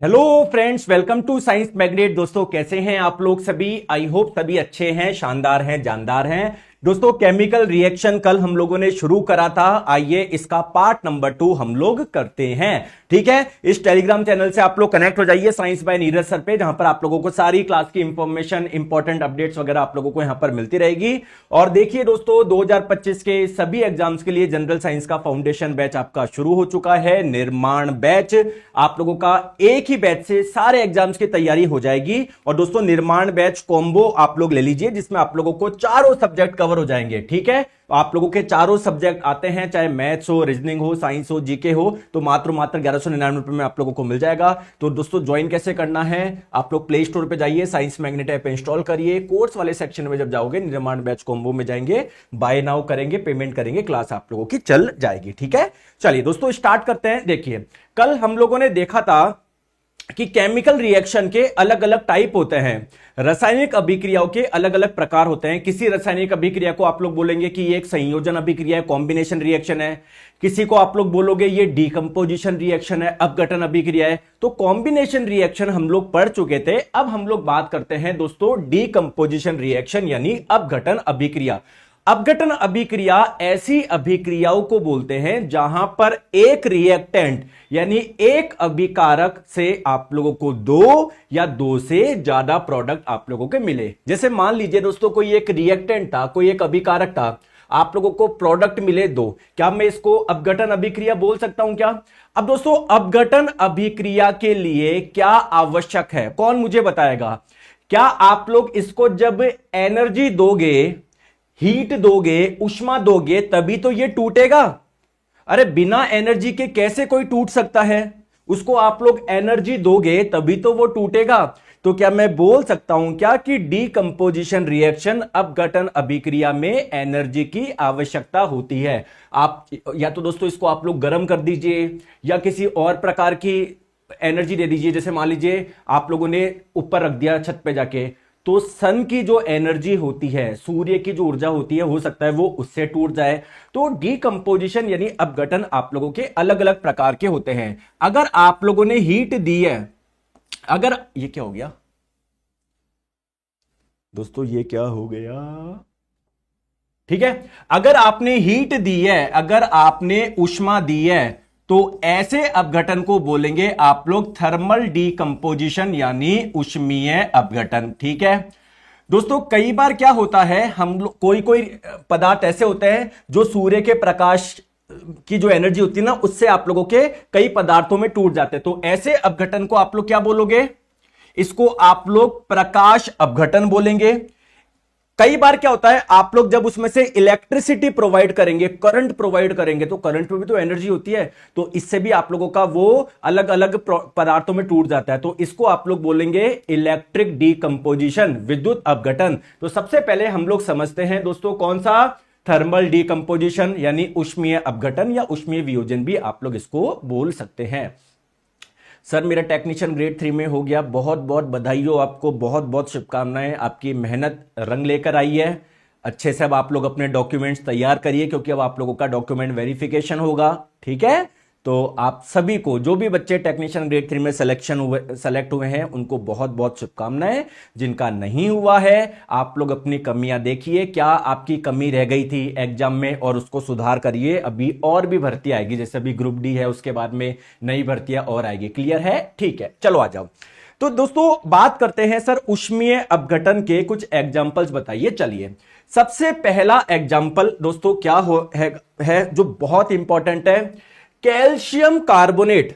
Hello friends, welcome to science magnet. दोस्तों कैसे हैं आप लोग सभी? आई होप सभी अच्छे हैं, शानदार हैं, जानदार हैं। दोस्तों केमिकल रिएक्शन कल हम लोगों ने शुरू करा था, आइए इसका पार्ट नंबर 2 हम लोग करते हैं। ठीक है, इस टेलीग्राम चैनल से आप लोग कनेक्ट हो जाइए साइंस बाय नीरज सर पे, जहां पर आप लोगों को सारी क्लास की इंफॉर्मेशन, इंपॉर्टेंट अपडेट्स वगैरह आप लोगों को यहां पर मिलती रहेगी। और देखिए दोस्तों, 2025 के सभी एग्जाम्स के लिए जनरल साइंस का फाउंडेशन बैच आपका शुरू हो चुका है। निर्माण बैच आप लोगों का एक ही बैच से सारे एग्जाम्स की तैयारी हो जाएगी। और दोस्तों निर्माण बैच कॉम्बो आप लोग ले लीजिए, जिसमें आप लोगों को चारों सब्जेक्ट कवर हो जाएंगे। ठीक है, आप लोगों के चारों सब्जेक्ट आते हैं, चाहे मैथ्स हो, रीजनिंग हो, साइंस हो, जीके हो, तो मात्र 1199 में आप लोगों को मिल जाएगा। तो दोस्तों ज्वाइन कैसे करना है? आप लोग प्ले स्टोर पे जाइए, साइंस मैग्नेट ऐप इंस्टॉल करिए, कोर्स वाले सेक्शन में जब जाओगे निर्माण बैच कॉम्बो में जाएंगे, बाय नाउ करेंगे, पेमेंट करेंगे, क्लास आप लोगों की चल जाएगी। ठीक है, चलिए दोस्तों स्टार्ट करते हैं। देखिए कल हम लोगों ने देखा था कि केमिकल रिएक्शन के अलग अलग टाइप होते हैं, रासायनिक अभिक्रियाओं के अलग अलग प्रकार होते हैं। किसी रासायनिक अभिक्रिया को आप लोग बोलेंगे कि ये एक संयोजन अभिक्रिया है, कॉम्बिनेशन रिएक्शन है। किसी को आप लोग बोलोगे ये डीकंपोजिशन रिएक्शन है, अपघटन अभिक्रिया है। तो कॉम्बिनेशन रिएक्शन हम लोग पढ़ चुके थे। अब हम लोग बात करते हैं दोस्तों डीकंपोजिशन रिएक्शन यानी अपघटन अभिक्रिया। अपघटन अभिक्रिया ऐसी अभिक्रियाओं को बोलते हैं जहां पर एक रिएक्टेंट यानी एक अभिकारक से आप लोगों को दो या दो से ज्यादा प्रोडक्ट आप लोगों के मिले। जैसे मान लीजिए दोस्तों कोई एक रिएक्टेंट था, कोई एक अभिकारक था, आप लोगों को प्रोडक्ट मिले दो, क्या मैं इसको अपघटन अभिक्रिया बोल सकता हूं क्या? अब दोस्तों अपघटन अभिक्रिया के लिए क्या आवश्यक है, कौन मुझे बताएगा? क्या आप लोग इसको जब एनर्जी दोगे, हीट दोगे, उष्मा दोगे, तभी तो ये टूटेगा। अरे बिना एनर्जी के कैसे कोई टूट सकता है? उसको आप लोग एनर्जी दोगे तभी तो वो टूटेगा। तो क्या मैं बोल सकता हूं क्या कि डीकंपोजिशन रिएक्शन अपघटन अभिक्रिया में एनर्जी की आवश्यकता होती है? आप या तो दोस्तों इसको आप लोग गर्म कर दीजिए या किसी और प्रकार की एनर्जी दे दीजिए। जैसे मान लीजिए आप लोगों ने ऊपर रख दिया छत पे जाके, तो सन की जो एनर्जी होती है, सूर्य की जो ऊर्जा होती है, हो सकता है वो उससे टूट जाए। तो डीकंपोजिशन यानी अपघटन आप लोगों के अलग अलग प्रकार के होते हैं। अगर आप लोगों ने हीट दी है, अगर ये क्या हो गया दोस्तों, ये क्या हो गया? ठीक है, अगर आपने हीट दी है, अगर आपने उष्मा दी है, तो ऐसे अपघटन को बोलेंगे आप लोग थर्मल डीकंपोजिशन यानी उष्मीय अपघटन। ठीक है दोस्तों, कई बार क्या होता है, हम लोग कोई कोई पदार्थ ऐसे होते हैं जो सूर्य के प्रकाश की जो एनर्जी होती है ना, उससे आप लोगों के कई पदार्थों में टूट जाते हैं। तो ऐसे अपघटन को आप लोग क्या बोलोगे? इसको आप लोग प्रकाश अपघटन बोलेंगे। कई बार क्या होता है, आप लोग जब उसमें से इलेक्ट्रिसिटी प्रोवाइड करेंगे, करंट प्रोवाइड करेंगे, तो करंट में भी तो एनर्जी होती है, तो इससे भी आप लोगों का वो अलग अलग पदार्थों में टूट जाता है। तो इसको आप लोग बोलेंगे इलेक्ट्रिक डीकंपोजिशन, विद्युत अपघटन। तो सबसे पहले हम लोग समझते हैं दोस्तों कौन सा? थर्मल डीकंपोजिशन यानी उष्मीय अपघटन या उष्मीय वियोजन भी आप लोग इसको बोल सकते हैं। सर मेरा टेक्नीशियन ग्रेड 3 में हो गया, बहुत बहुत बधाई हो आपको, बहुत बहुत शुभकामनाएं। आपकी मेहनत रंग लेकर आई है। अच्छे से अब आप लोग अपने डॉक्यूमेंट्स तैयार करिए, क्योंकि अब आप लोगों का डॉक्यूमेंट वेरिफिकेशन होगा। ठीक है, तो आप सभी को, जो भी बच्चे टेक्नीशियन ग्रेड 3 में सेलेक्ट हुए हैं, उनको बहुत बहुत शुभकामनाएं। जिनका नहीं हुआ है, आप लोग अपनी कमियां देखिए, क्या आपकी कमी रह गई थी एग्जाम में, और उसको सुधार करिए। अभी और भी भर्ती आएगी, जैसे अभी ग्रुप डी है, उसके बाद में नई भर्तियां और आएगी। क्लियर है? ठीक है, चलो आ जाओ। तो दोस्तों बात करते हैं, सर उष्मीय अपघटन के कुछ एग्जाम्पल्स बताइए। चलिए, सबसे पहला एग्जाम्पल दोस्तों क्या है जो बहुत इंपॉर्टेंट है, कैल्शियम कार्बोनेट।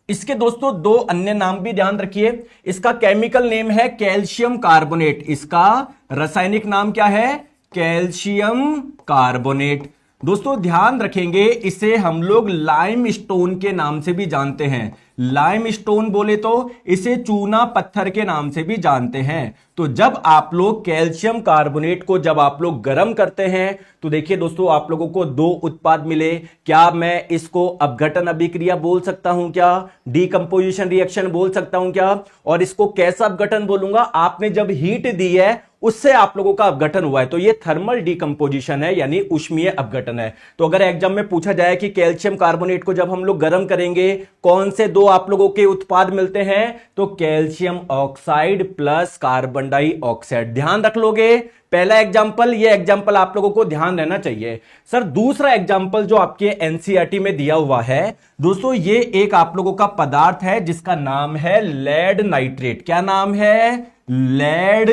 इसके दोस्तों दो अन्य नाम भी ध्यान रखिए। इसका केमिकल नेम है कैल्शियम कार्बोनेट, इसका रासायनिक नाम क्या है? Calcium carbonate. दोस्तों ध्यान रखेंगे, इसे हम लोग लाइम स्टोन के नाम से भी जानते हैं। लाइम स्टोन बोले तो इसे चूना पत्थर के नाम से भी जानते हैं। तो जब आप लोग कैल्शियम कार्बोनेट को जब आप लोग गर्म करते हैं तो देखिए दोस्तों आप लोगों को दो उत्पाद मिले। क्या मैं इसको अपघटन अभिक्रिया बोल सकता हूं क्या, डीकंपोजिशन रिएक्शन बोल सकता हूं क्या, और इसको कैसा अपघटन बोलूंगा, आपने जब हीट दी है उससे आप लोगों का अपघटन हुआ है तो ये थर्मल डीकंपोजिशन है यानी ऊष्मीय अपघटन है। तो अगर एग्जाम में पूछा जाए कि कैल्शियम कार्बोनेट को जब हम लोग गर्म करेंगे कौन से दो आप लोगों के उत्पाद मिलते हैं, तो calcium oxide plus carbon dioxide. ध्यान रख लोगे पहला एग्जाम्पल, ये एग्जाम्पल आप लोगों को ध्यान रहना चाहिए। सर दूसरा एग्जाम्पल जो आपके एनसीईआरटी में दिया हुआ है दोस्तों, ये एक आप लोगों का पदार्थ है जिसका नाम है लेड नाइट्रेट। क्या नाम है, लेड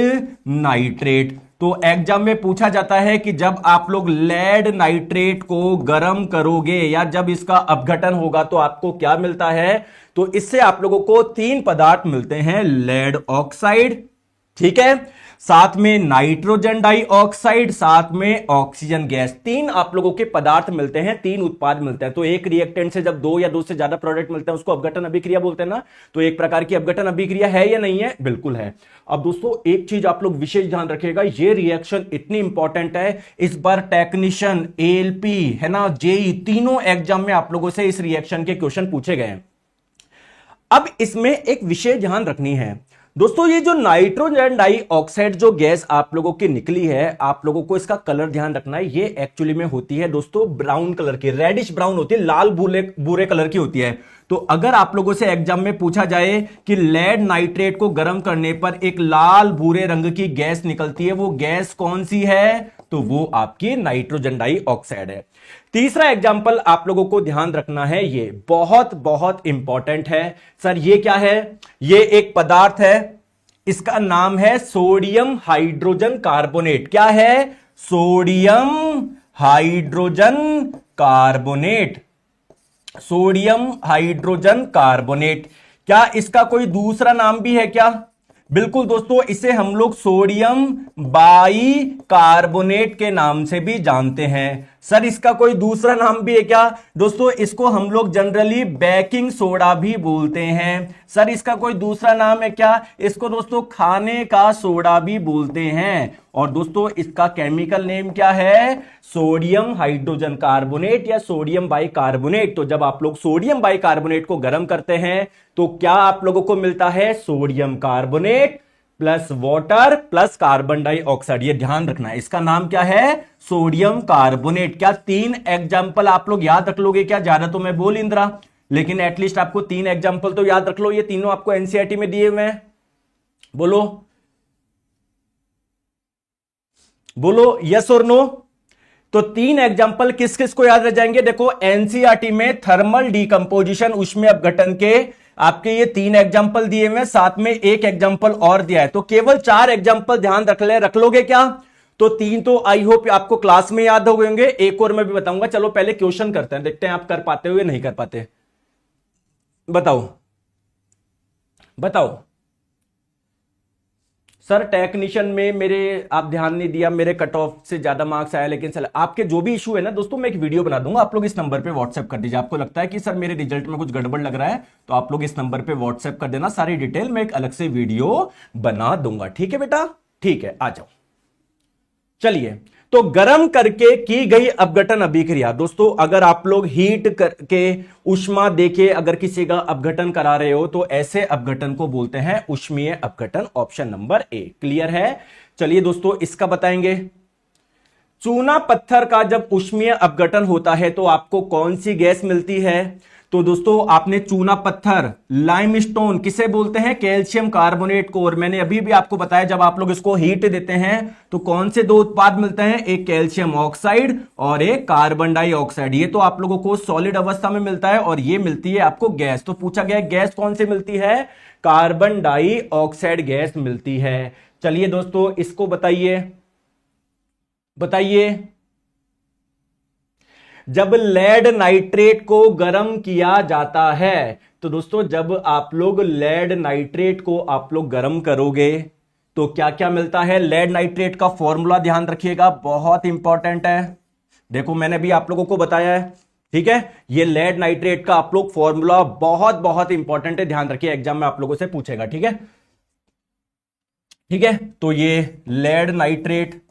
नाइट्रेट। तो एग्जाम में पूछा जाता है कि जब आप लोग लेड नाइट्रेट को गर्म करोगे या जब इसका अपघटन होगा तो आपको क्या मिलता है, तो इससे आप लोगों को तीन पदार्थ मिलते हैं, लेड ऑक्साइड, ठीक है, साथ में नाइट्रोजन डाइऑक्साइड, साथ में ऑक्सीजन गैस। तीन आप लोगों के पदार्थ मिलते हैं, तीन उत्पाद मिलते हैं। तो एक रिएक्टेंट से जब दो या दो से ज्यादा प्रोडक्ट मिलते हैं उसको अपघटन अभिक्रिया बोलते हैं ना। तो एक प्रकार की अपघटन अभिक्रिया है या नहीं है, बिल्कुल है। अब दोस्तों एक चीज आप लोग विशेष ध्यान रखिएगा, ये रिएक्शन इतनी इंपॉर्टेंट है, इस बार टेक्नीशियन, एएलपी है ना, जेई, तीनों एग्जाम में आप लोगों से इस रिएक्शन के क्वेश्चन पूछे गए हैं। अब इसमें एक विशेष ध्यान रखनी है दोस्तों, ये जो नाइट्रोजन डाइऑक्साइड जो गैस आप लोगों की निकली है, आप लोगों को इसका कलर ध्यान रखना है। ये एक्चुअली में होती है दोस्तों ब्राउन कलर की, रेडिश ब्राउन होती है, लाल भूरे कलर की होती है। तो अगर आप लोगों से एग्जाम में पूछा जाए कि लेड नाइट्रेट को गर्म करने पर एक लाल भूरे रंग की गैस निकलती है, वो गैस कौन सी है, तो वो आपकी नाइट्रोजन डाइऑक्साइड है। तीसरा एग्जाम्पल आप लोगों को ध्यान रखना है, ये बहुत बहुत इंपॉर्टेंट है। सर ये क्या है, ये एक पदार्थ है, इसका नाम है सोडियम हाइड्रोजन कार्बोनेट। क्या है, sodium hydrogen carbonate, sodium hydrogen carbonate. क्या इसका कोई दूसरा नाम भी है क्या, बिल्कुल दोस्तों, इसे हम लोग सोडियम बाई कार्बोनेट के नाम से भी जानते हैं। सर इसका कोई दूसरा नाम भी है क्या, दोस्तों इसको हम लोग जनरली बेकिंग सोडा भी बोलते हैं। सर इसका कोई दूसरा नाम है क्या, इसको दोस्तों खाने का सोडा भी बोलते हैं। और दोस्तों इसका केमिकल नेम क्या है, सोडियम हाइड्रोजन कार्बोनेट या सोडियम बाइकार्बोनेट। तो जब आप लोग सोडियम बाइकार्बोनेट को गर्म करते हैं तो क्या आप लोगों को मिलता है, sodium carbonate plus water plus carbon dioxide. ये ध्यान रखना है, इसका नाम क्या है, सोडियम कार्बोनेट। क्या तीन एग्जाम्पल आप लोग याद रख लोगे क्या, ज्यादा तो मैं बोल इंदिरा, लेकिन एटलीस्ट आपको तीन एग्जाम्पल तो याद रख लो, ये तीनों आपको एनसीईआरटी में दिए हुए हैं। बोलो बोलो यस और नो। तो तीन एग्जाम्पल किस किस को याद रह जाएंगे, देखो एनसीईआरटी में थर्मल डीकंपोजिशन ऊष्मीय अपघटन के आपके ये तीन एग्जाम्पल दिए हुए, साथ में एक एग्जाम्पल और दिया है, तो केवल चार एग्जाम्पल ध्यान रख लोगे क्या। तो तीन तो आई होप आपको क्लास में याद हो गए होंगे, एक और मैं भी बताऊंगा। चलो पहले क्वेश्चन करते हैं, देखते हैं आप कर पाते हो या नहीं कर पाते। बताओ बताओ सर टेक्नीशियन में मेरे आप ध्यान नहीं दिया, मेरे कट ऑफ से ज्यादा मार्क्स आया, लेकिन सर आपके जो भी इशू है ना दोस्तों, मैं एक वीडियो बना दूंगा, आप लोग इस नंबर पे व्हाट्सएप कर दीजिए। आपको लगता है कि सर मेरे रिजल्ट में कुछ गड़बड़ लग रहा है तो आप लोग इस नंबर पे व्हाट्सएप कर देना, सारी डिटेल मैं एक अलग से वीडियो बना दूंगा। ठीक है बेटा, ठीक है, आ जाओ। चलिए, तो गर्म करके की गई अपघटन अभिक्रिया दोस्तों, अगर आप लोग हीट करके ऊष्मा देके अगर किसी का अपघटन करा रहे हो तो ऐसे अपघटन को बोलते हैं ऊष्मीय अपघटन। ऑप्शन नंबर ए क्लियर है। चलिए दोस्तों इसका बताएंगे। चूना पत्थर का जब ऊष्मीय अपघटन होता है तो आपको कौन सी गैस मिलती है, तो दोस्तों आपने चूना पत्थर, लाइमस्टोन किसे बोलते हैं, कैल्शियम कार्बोनेट को। और मैंने अभी भी आपको बताया जब आप लोग इसको हीट देते हैं तो कौन से दो उत्पाद मिलते हैं, एक कैल्शियम ऑक्साइड और एक कार्बन डाइऑक्साइड। ये तो आप लोगों को सॉलिड अवस्था में मिलता है और ये मिलती है आपको गैस। तो पूछा गया गैस कौन सी मिलती है, कार्बन डाइऑक्साइड गैस मिलती है। चलिए दोस्तों इसको बताइए बताइए। जब लेड नाइट्रेट को गर्म किया जाता है तो दोस्तों जब आप लोग लेड नाइट्रेट को आप लोग गर्म करोगे तो क्या क्या मिलता है। लेड नाइट्रेट का फॉर्मूला ध्यान रखिएगा, बहुत इंपॉर्टेंट है। देखो मैंने भी आप लोगों को बताया है, ठीक है। ये लेड नाइट्रेट का आप लोग फॉर्मूला बहुत बहुत इंपॉर्टेंट है, ध्यान रखिए, एग्जाम में आप लोगों से पूछेगा, ठीक है। ठीक है, तो ये लेड नाइट्रेट,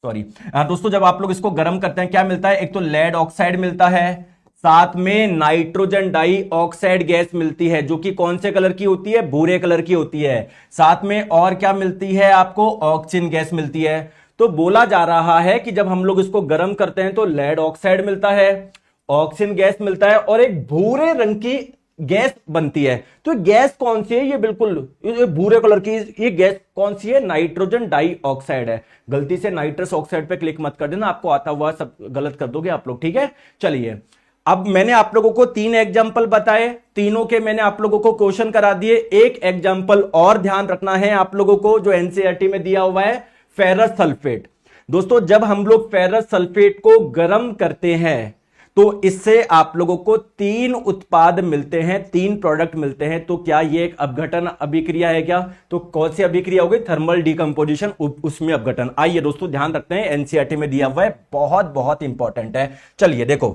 सॉरी दोस्तों, जब आप लोग इसको गर्म करते हैं क्या मिलता है, एक तो लेड ऑक्साइड मिलता है, साथ में नाइट्रोजन डाई ऑक्साइड गैस मिलती है जो कि कौन से कलर की होती है, भूरे कलर की होती है। साथ में और क्या मिलती है आपको, ऑक्सीजन गैस मिलती है। तो बोला जा रहा है कि जब हम लोग इसको गर्म करते हैं तो लेड ऑक्साइड मिलता है, ऑक्सीजन गैस मिलता है और एक भूरे रंग की गैस बनती है। तो गैस कौन सी है, ये बिल्कुल ये भूरे कलर की ये गैस कौन सी है, नाइट्रोजन डाई ऑक्साइड है। गलती से नाइट्रस ऑक्साइड पे क्लिक मत कर देना, आपको आता हुआ सब गलत कर दोगे आप लोग। ठीक है, चलिए अब मैंने आप लोगों को 3 एग्जाम्पल बताए, तीनों के मैंने आप लोगों को क्वेश्चन करा दिए। एक एग्जाम्पल और ध्यान रखना है आप लोगों को जो एनसीईआरटी में दिया हुआ है, फेरस सल्फेट। दोस्तों जब हम लोग फेरस सल्फेट को गर्म करते हैं तो इससे आप लोगों को 3 उत्पाद मिलते हैं, 3 प्रोडक्ट मिलते हैं। तो क्या ये एक अपघटन अभिक्रिया है क्या, तो कौन सी अभिक्रिया होगी, थर्मल डिकंपोजिशन, उसमें अपघटन। आइए दोस्तों ध्यान रखते हैं, एनसीईआरटी में दिया हुआ है, बहुत बहुत इंपॉर्टेंट है। चलिए देखो,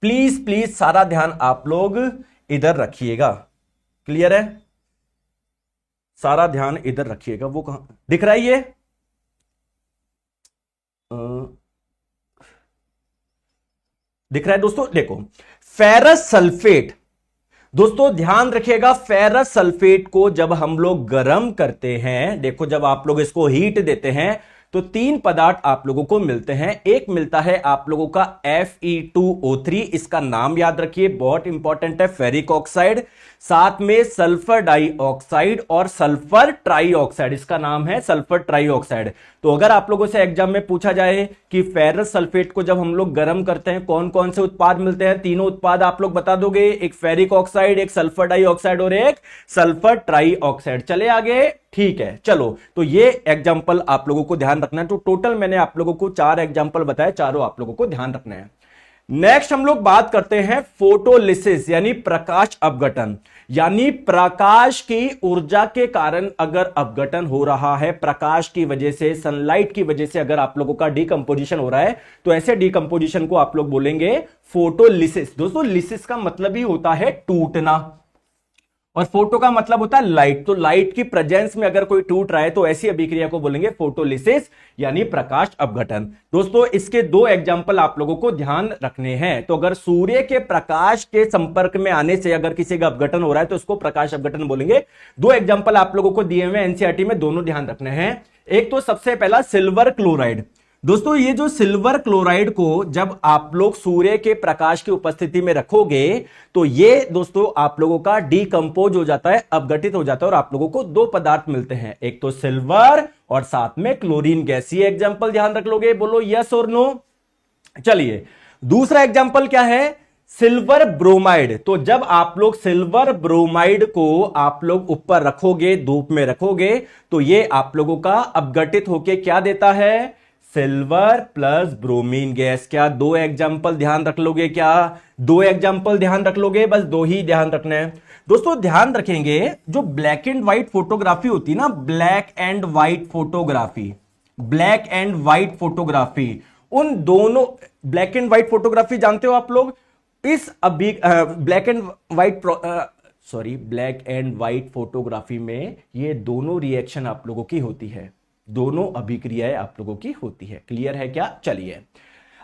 प्लीज प्लीज सारा ध्यान आप लोग इधर रखिएगा, क्लियर है, सारा ध्यान इधर रखिएगा। वो कहां दिख रहा है, ये दिख रहा है दोस्तों, देखो फेरस सल्फेट। दोस्तों ध्यान रखिएगा, फेरस सल्फेट को जब हम लोग गर्म करते हैं, देखो जब आप लोग इसको हीट देते हैं तो 3 पदार्थ आप लोगों को मिलते हैं। एक मिलता है आप लोगों का Fe2O3, इसका नाम याद रखिए, बहुत इंपॉर्टेंट है, फेरिक ऑक्साइड। साथ में सल्फर डाइऑक्साइड और सल्फर ट्राइऑक्साइड, इसका नाम है सल्फर ट्राइऑक्साइड। तो अगर आप लोगों से एग्जाम में पूछा जाए कि फेरस सल्फेट को जब हम लोग गर्म करते हैं कौन कौन से उत्पाद मिलते हैं, तीनों उत्पाद आप लोग बता दोगे, एक फेरिक ऑक्साइड, एक सल्फर डाइऑक्साइड और एक सल्फर ट्राइऑक्साइड। चले आगे, ठीक है, चलो तो ये एग्जाम्पल आप लोगों को ध्यान रखना है। तो टोटल मैंने आप लोगों को 4 एग्जाम्पल बताए, चारों आप लोगों को ध्यान रखना है। नेक्स्ट हम लोग बात करते हैं फोटोलिसिस यानी प्रकाश अपघटन, यानी प्रकाश की ऊर्जा के कारण अगर अपघटन हो रहा है, प्रकाश की वजह से, सनलाइट की वजह से अगर आप लोगों का डिकंपोजिशन हो रहा है तो ऐसे डिकंपोजिशन को आप लोग बोलेंगे फोटोलिसिस। दोस्तों लिसिस का मतलब ही होता है टूटना और फोटो का मतलब होता है लाइट। तो लाइट की प्रेजेंस में अगर कोई टूट रहा है तो ऐसी अभिक्रिया को बोलेंगे फोटोलिसिस यानी प्रकाश अपघटन। दोस्तों इसके 2 एग्जांपल आप लोगों को ध्यान रखने हैं। तो अगर सूर्य के प्रकाश के संपर्क में आने से अगर किसी का अपघटन हो रहा है तो उसको प्रकाश अपघटन बोलेंगे। 2 एग्जांपल आप लोगों को दिए हुए एनसीईआरटी में, दोनों ध्यान रखने हैं। एक तो सबसे पहला सिल्वर क्लोराइड। दोस्तों ये जो सिल्वर क्लोराइड को जब आप लोग सूर्य के प्रकाश की उपस्थिति में रखोगे तो ये दोस्तों आप लोगों का डिकंपोज हो जाता है, अपघटित हो जाता है और आप लोगों को 2 पदार्थ मिलते हैं, एक तो सिल्वर और साथ में क्लोरीन गैस। ये एग्जांपल ध्यान रख लोगे, बोलो यस और नो। चलिए दूसरा एग्जांपल क्या है, सिल्वर ब्रोमाइड। तो जब आप लोग सिल्वर ब्रोमाइड को आप लोग ऊपर रखोगे, धूप में रखोगे, तो ये आप लोगों का अपघटित होके क्या देता है, सिल्वर प्लस ब्रोमीन गैस। क्या 2 एग्जाम्पल ध्यान रख लोगे, क्या 2 एग्जाम्पल ध्यान रख लोगे, बस 2 ही ध्यान रखना है। दोस्तों ध्यान रखेंगे, जो ब्लैक एंड व्हाइट फोटोग्राफी होती है ना, black and white photography, black and white photography, उन दोनों, ब्लैक एंड व्हाइट फोटोग्राफी जानते हो आप लोग, इस अभी black and white black and white photography में ये दोनों रिएक्शन आप लोगों की होती है, दोनों अभिक्रियाएं आप लोगों की होती है। क्लियर है क्या? चलिए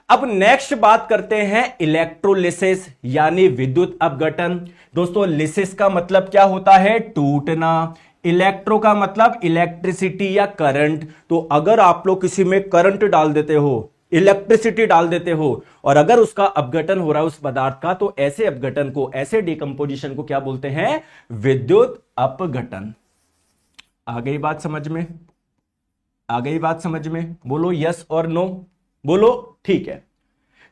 अब नेक्स्ट बात करते हैं इलेक्ट्रोलिसिस यानी विद्युत अपघटन। दोस्तों लिसिस का मतलब क्या होता है, टूटना। इलेक्ट्रो का मतलब इलेक्ट्रिसिटी या करंट। तो अगर आप लोग किसी में करंट डाल देते हो, इलेक्ट्रिसिटी डाल देते हो और अगर उसका अपघटन हो रहा है उस पदार्थ का, तो ऐसे अपघटन को, ऐसे डिकंपोजिशन को क्या बोलते हैं, विद्युत अपघटन। आ गई बात समझ में? आ गई बात समझ में? बोलो यस और नो, बोलो। ठीक है,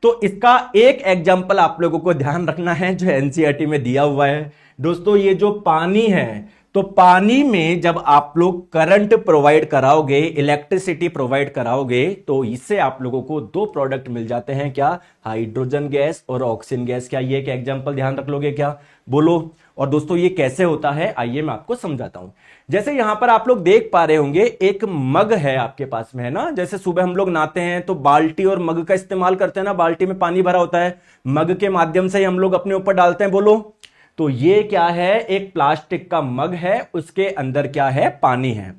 तो इसका एक एग्जाम्पल आप लोगों को ध्यान रखना है जो एनसीईआरटी में दिया हुआ है। दोस्तों ये जो पानी है, तो पानी में जब आप लोग करंट प्रोवाइड कराओगे, इलेक्ट्रिसिटी प्रोवाइड कराओगे, तो इससे आप लोगों को 2 प्रोडक्ट मिल जाते हैं, क्या, हाइड्रोजन गैस और ऑक्सीजन गैस। क्या ये एक एग्जाम्पल ध्यान रख लोगे, क्या, बोलो। और दोस्तों ये कैसे होता है, आइए मैं आपको समझाता हूं। जैसे यहां पर आप लोग देख पा रहे होंगे, एक मग है आपके पास में, है ना। जैसे सुबह हम लोग नहाते हैं तो बाल्टी और मग का इस्तेमाल करते हैं ना, बाल्टी में पानी भरा होता है, मग के माध्यम से ही हम लोग अपने ऊपर डालते हैं, बोलो। तो ये क्या है, एक प्लास्टिक का मग है, उसके अंदर क्या है, पानी है।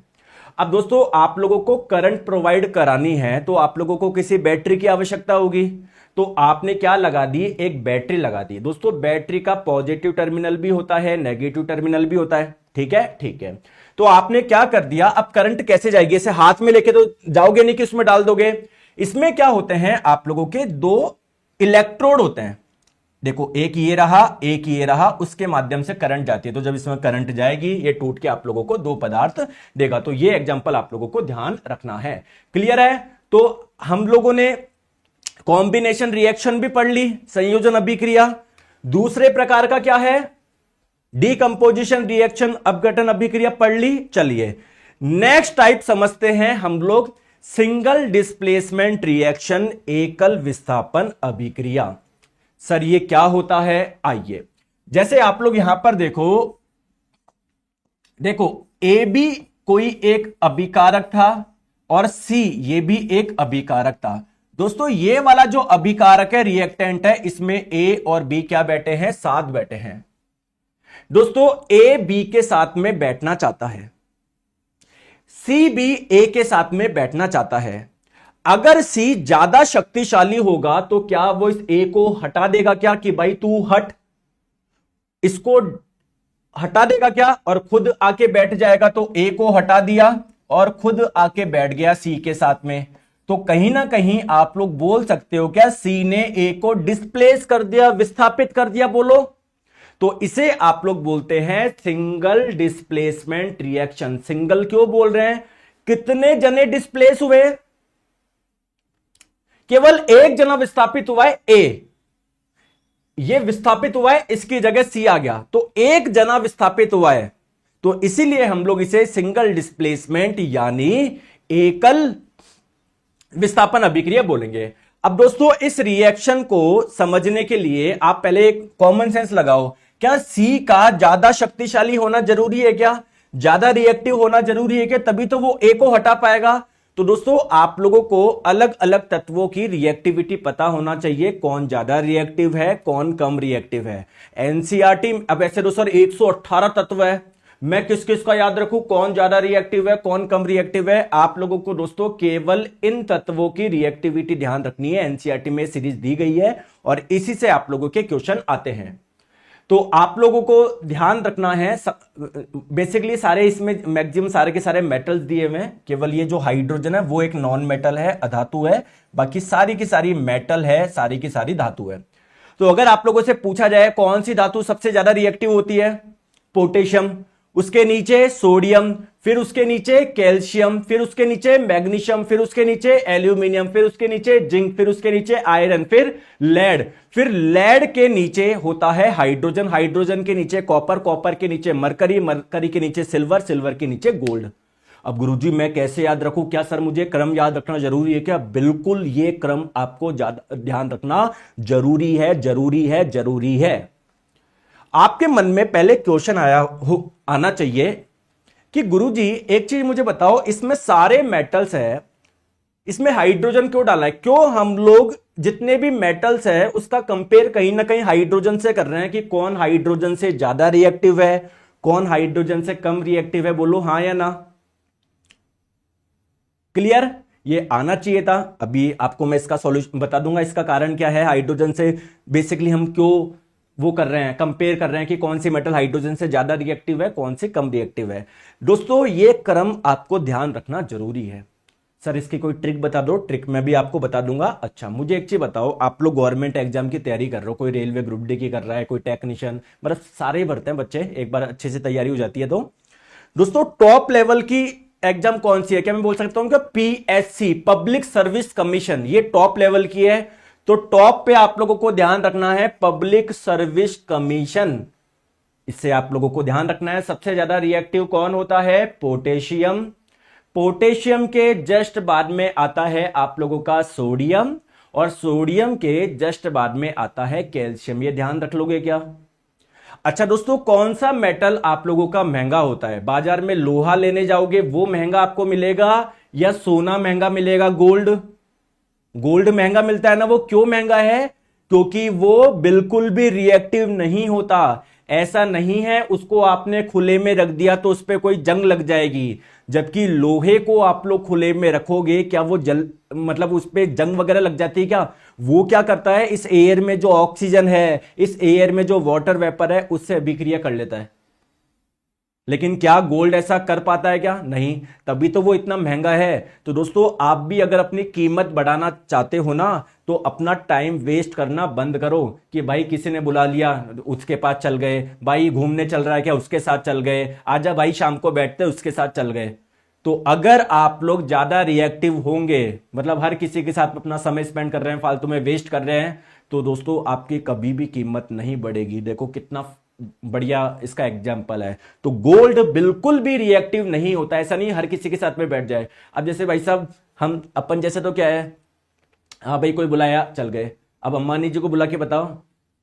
अब दोस्तों आप लोगों को करंट प्रोवाइड करानी है तो आप लोगों को किसी बैटरी की आवश्यकता होगी, तो आपने क्या लगा दी, एक बैटरी लगा दी। दोस्तों बैटरी का पॉजिटिव टर्मिनल भी होता है, नेगेटिव टर्मिनल भी होता है, ठीक है, ठीक है। तो आपने क्या कर दिया, अब करंट कैसे जाएगी, इसे हाथ में लेके तो जाओगे नहीं कि उसमें डाल दोगे। इसमें क्या होते हैं, आप लोगों के दो इलेक्ट्रोड होते हैं, देखो एक ये रहा, एक ये रहा, उसके माध्यम से करंट जाती है। तो जब इसमें करंट जाएगी ये टूट के आप लोगों को दो पदार्थ देगा। तो ये एग्जांपल आप लोगों को ध्यान रखना है। क्लियर है? तो हम लोगों ने कॉम्बिनेशन रिएक्शन भी पढ़ ली, संयोजन अभिक्रिया। दूसरे प्रकार का क्या है, डीकंपोजिशन रिएक्शन, अपघटन अभिक्रिया पढ़ ली। चलिए नेक्स्ट टाइप समझते हैं हम लोग, सिंगल डिस्प्लेसमेंट रिएक्शन, एकल विस्थापन अभिक्रिया। सर ये क्या होता है, आइए जैसे आप लोग यहां पर देखो ए बी कोई एक अभिकारक था और सी ये भी एक अभिकारक था। दोस्तों ये वाला जो अभिकारक है, रिएक्टेंट है, इसमें ए और बी क्या बैठे हैं, साथ बैठे हैं। दोस्तों ए बी के साथ में बैठना चाहता है, सी भी ए के साथ में बैठना चाहता है। अगर सी ज्यादा शक्तिशाली होगा तो क्या वो इस ए को हटा देगा क्या, कि भाई तू हट, इसको हटा देगा क्या, और खुद आके बैठ जाएगा। तो ए को हटा दिया और खुद आके बैठ गया सी के साथ में। तो कहीं ना कहीं आप लोग बोल सकते हो क्या, सी ने ए को डिस्प्लेस कर दिया, विस्थापित कर दिया, बोलो। तो इसे आप लोग बोलते हैं सिंगल डिस्प्लेसमेंट रिएक्शन। सिंगल क्यों बोल रहे हैं, कितने जने डिस्प्लेस हुए, केवल एक जना विस्थापित हुआ है, ए ये विस्थापित हुआ है, इसकी जगह सी आ गया, तो एक जना विस्थापित हुआ है। तो इसीलिए हम लोग इसे सिंगल डिस्प्लेसमेंट यानी एकल विस्थापन अभिक्रिया बोलेंगे। अब दोस्तों इस रिएक्शन को समझने के लिए आप पहले एक कॉमन सेंस लगाओ, क्या सी का ज्यादा शक्तिशाली होना जरूरी है क्या, ज्यादा रिएक्टिव होना जरूरी है क्या, तभी तो वो ए को हटा पाएगा। तो दोस्तों आप लोगों को अलग अलग तत्वों की रिएक्टिविटी पता होना चाहिए, कौन ज्यादा रिएक्टिव है, कौन कम रिएक्टिव है। एनसीईआरटी अब ऐसे दोस्तों 118 तत्व है, मैं किस किस का याद रखूं, कौन ज्यादा रिएक्टिव है, कौन कम रिएक्टिव है। आप लोगों को दोस्तों केवल इन तत्वों की रिएक्टिविटी ध्यान रखनी है। एनसीईआरटी में सीरीज दी गई है और इसी से आप लोगों के क्वेश्चन आते हैं। तो आप लोगों को ध्यान रखना है, बेसिकली सारे इसमें मैक्सिमम सारे के सारे मेटल्स दिए हुए हैं, केवल ये जो हाइड्रोजन है वो एक नॉन मेटल है, अधातु है, बाकी सारी की सारी मेटल है, सारी की सारी धातु है। तो अगर आप लोगों से पूछा जाए कौन सी धातु सबसे ज्यादा रिएक्टिव होती है, पोटेशियम, उसके नीचे सोडियम, फिर उसके नीचे कैल्शियम, फिर उसके नीचे मैग्नीशियम, फिर उसके नीचे एल्यूमिनियम, फिर उसके नीचे जिंक, फिर उसके नीचे आयरन, फिर लेड, फिर लेड के नीचे होता है हाइड्रोजन, हाइड्रोजन के नीचे कॉपर, कॉपर के नीचे मरकरी, मरकरी के नीचे सिल्वर, सिल्वर के नीचे गोल्ड। अब गुरुजी मैं कैसे याद रखूं, क्या सर मुझे क्रम याद रखना जरूरी है क्या? बिल्कुल ये क्रम आपको ज्यादा ध्यान रखना जरूरी है, जरूरी है, जरूरी है। आपके मन में पहले क्वेश्चन आना चाहिए कि गुरुजी एक चीज मुझे बताओ, इसमें सारे मेटल्स है, इसमें हाइड्रोजन क्यों डाला है? क्यों हम लोग जितने भी मेटल्स है उसका कंपेयर कहीं ना कहीं हाइड्रोजन से कर रहे हैं कि कौन हाइड्रोजन से ज्यादा रिएक्टिव है, कौन हाइड्रोजन से कम रिएक्टिव है, बोलो हाँ या ना। क्लियर? ये आना चाहिए था। अभी आपको मैं इसका सॉल्यूशन बता दूंगा, इसका कारण क्या है, हाइड्रोजन से बेसिकली हम क्यों वो कर रहे हैं, कंपेयर कर रहे हैं कि कौन सी मेटल हाइड्रोजन से ज्यादा रिएक्टिव है, कौन सी कम रिएक्टिव है। दोस्तों ये क्रम आपको ध्यान रखना जरूरी है। सर इसकी कोई ट्रिक बता दो। ट्रिक मैं भी आपको बता दूंगा। अच्छा मुझे एक चीज बताओ, आप लोग गवर्नमेंट एग्जाम की तैयारी कर रहे हो, कोई रेलवे ग्रुप डी की कर रहा है, कोई टेक्नीशियन, मतलब सारे भरते हैं बच्चे, एक बार अच्छे से तैयारी हो जाती है। तो दोस्तों टॉप लेवल की एग्जाम कौन सी है? क्या मैं बोल सकता हूं कि पीएससी, पब्लिक सर्विस कमीशन, ये टॉप लेवल की है। तो टॉप पे आप लोगों को ध्यान रखना है पब्लिक सर्विस कमीशन, इससे आप लोगों को ध्यान रखना है। सबसे ज्यादा रिएक्टिव कौन होता है? पोटेशियम। पोटेशियम के जस्ट बाद में आता है आप लोगों का सोडियम, और सोडियम के जस्ट बाद में आता है कैल्शियम। ये ध्यान रख लोगे क्या? अच्छा दोस्तों, कौन सा मेटल आप लोगों का महंगा होता है? बाजार में लोहा लेने जाओगे वो महंगा आपको मिलेगा या सोना महंगा मिलेगा? गोल्ड, गोल्ड महंगा मिलता है ना। वो क्यों महंगा है? क्योंकि वो बिल्कुल भी रिएक्टिव नहीं होता। ऐसा नहीं है उसको आपने खुले में रख दिया तो उस पर कोई जंग लग जाएगी, जबकि लोहे को आप लोग खुले में रखोगे क्या वो जल मतलब उस पर जंग वगैरह लग जाती है क्या? वो क्या करता है, इस एयर में जो ऑक्सीजन है, इस एयर में जो वाटर वेपर है, उससे अभिक्रिया कर लेता है। लेकिन क्या गोल्ड ऐसा कर पाता है क्या? नहीं, तभी तो वो इतना महंगा है। तो दोस्तों आप भी अगर अपनी कीमत बढ़ाना चाहते हो ना, तो अपना टाइम वेस्ट करना बंद करो कि भाई किसी ने बुला लिया उसके पास चल गए, भाई घूमने चल रहा है क्या उसके साथ चल गए, आजा भाई शाम को बैठते उसके साथ चल गए। तो अगर आप लोग ज्यादा रिएक्टिव होंगे, मतलब हर किसी के साथ अपना समय स्पेंड कर रहे हैं, फालतू में वेस्ट कर रहे हैं, तो दोस्तों आपकी कभी भी कीमत नहीं बढ़ेगी। देखो कितना बढ़िया इसका एग्जाम्पल है। तो गोल्ड बिल्कुल भी रिएक्टिव नहीं होता, ऐसा नहीं हर किसी के साथ में बैठ जाए। अब जैसे भाई साहब हम अपन जैसे तो क्या है, हाँ भाई कोई बुलाया चल गए। अब अंबानी जी को बुला के बताओ,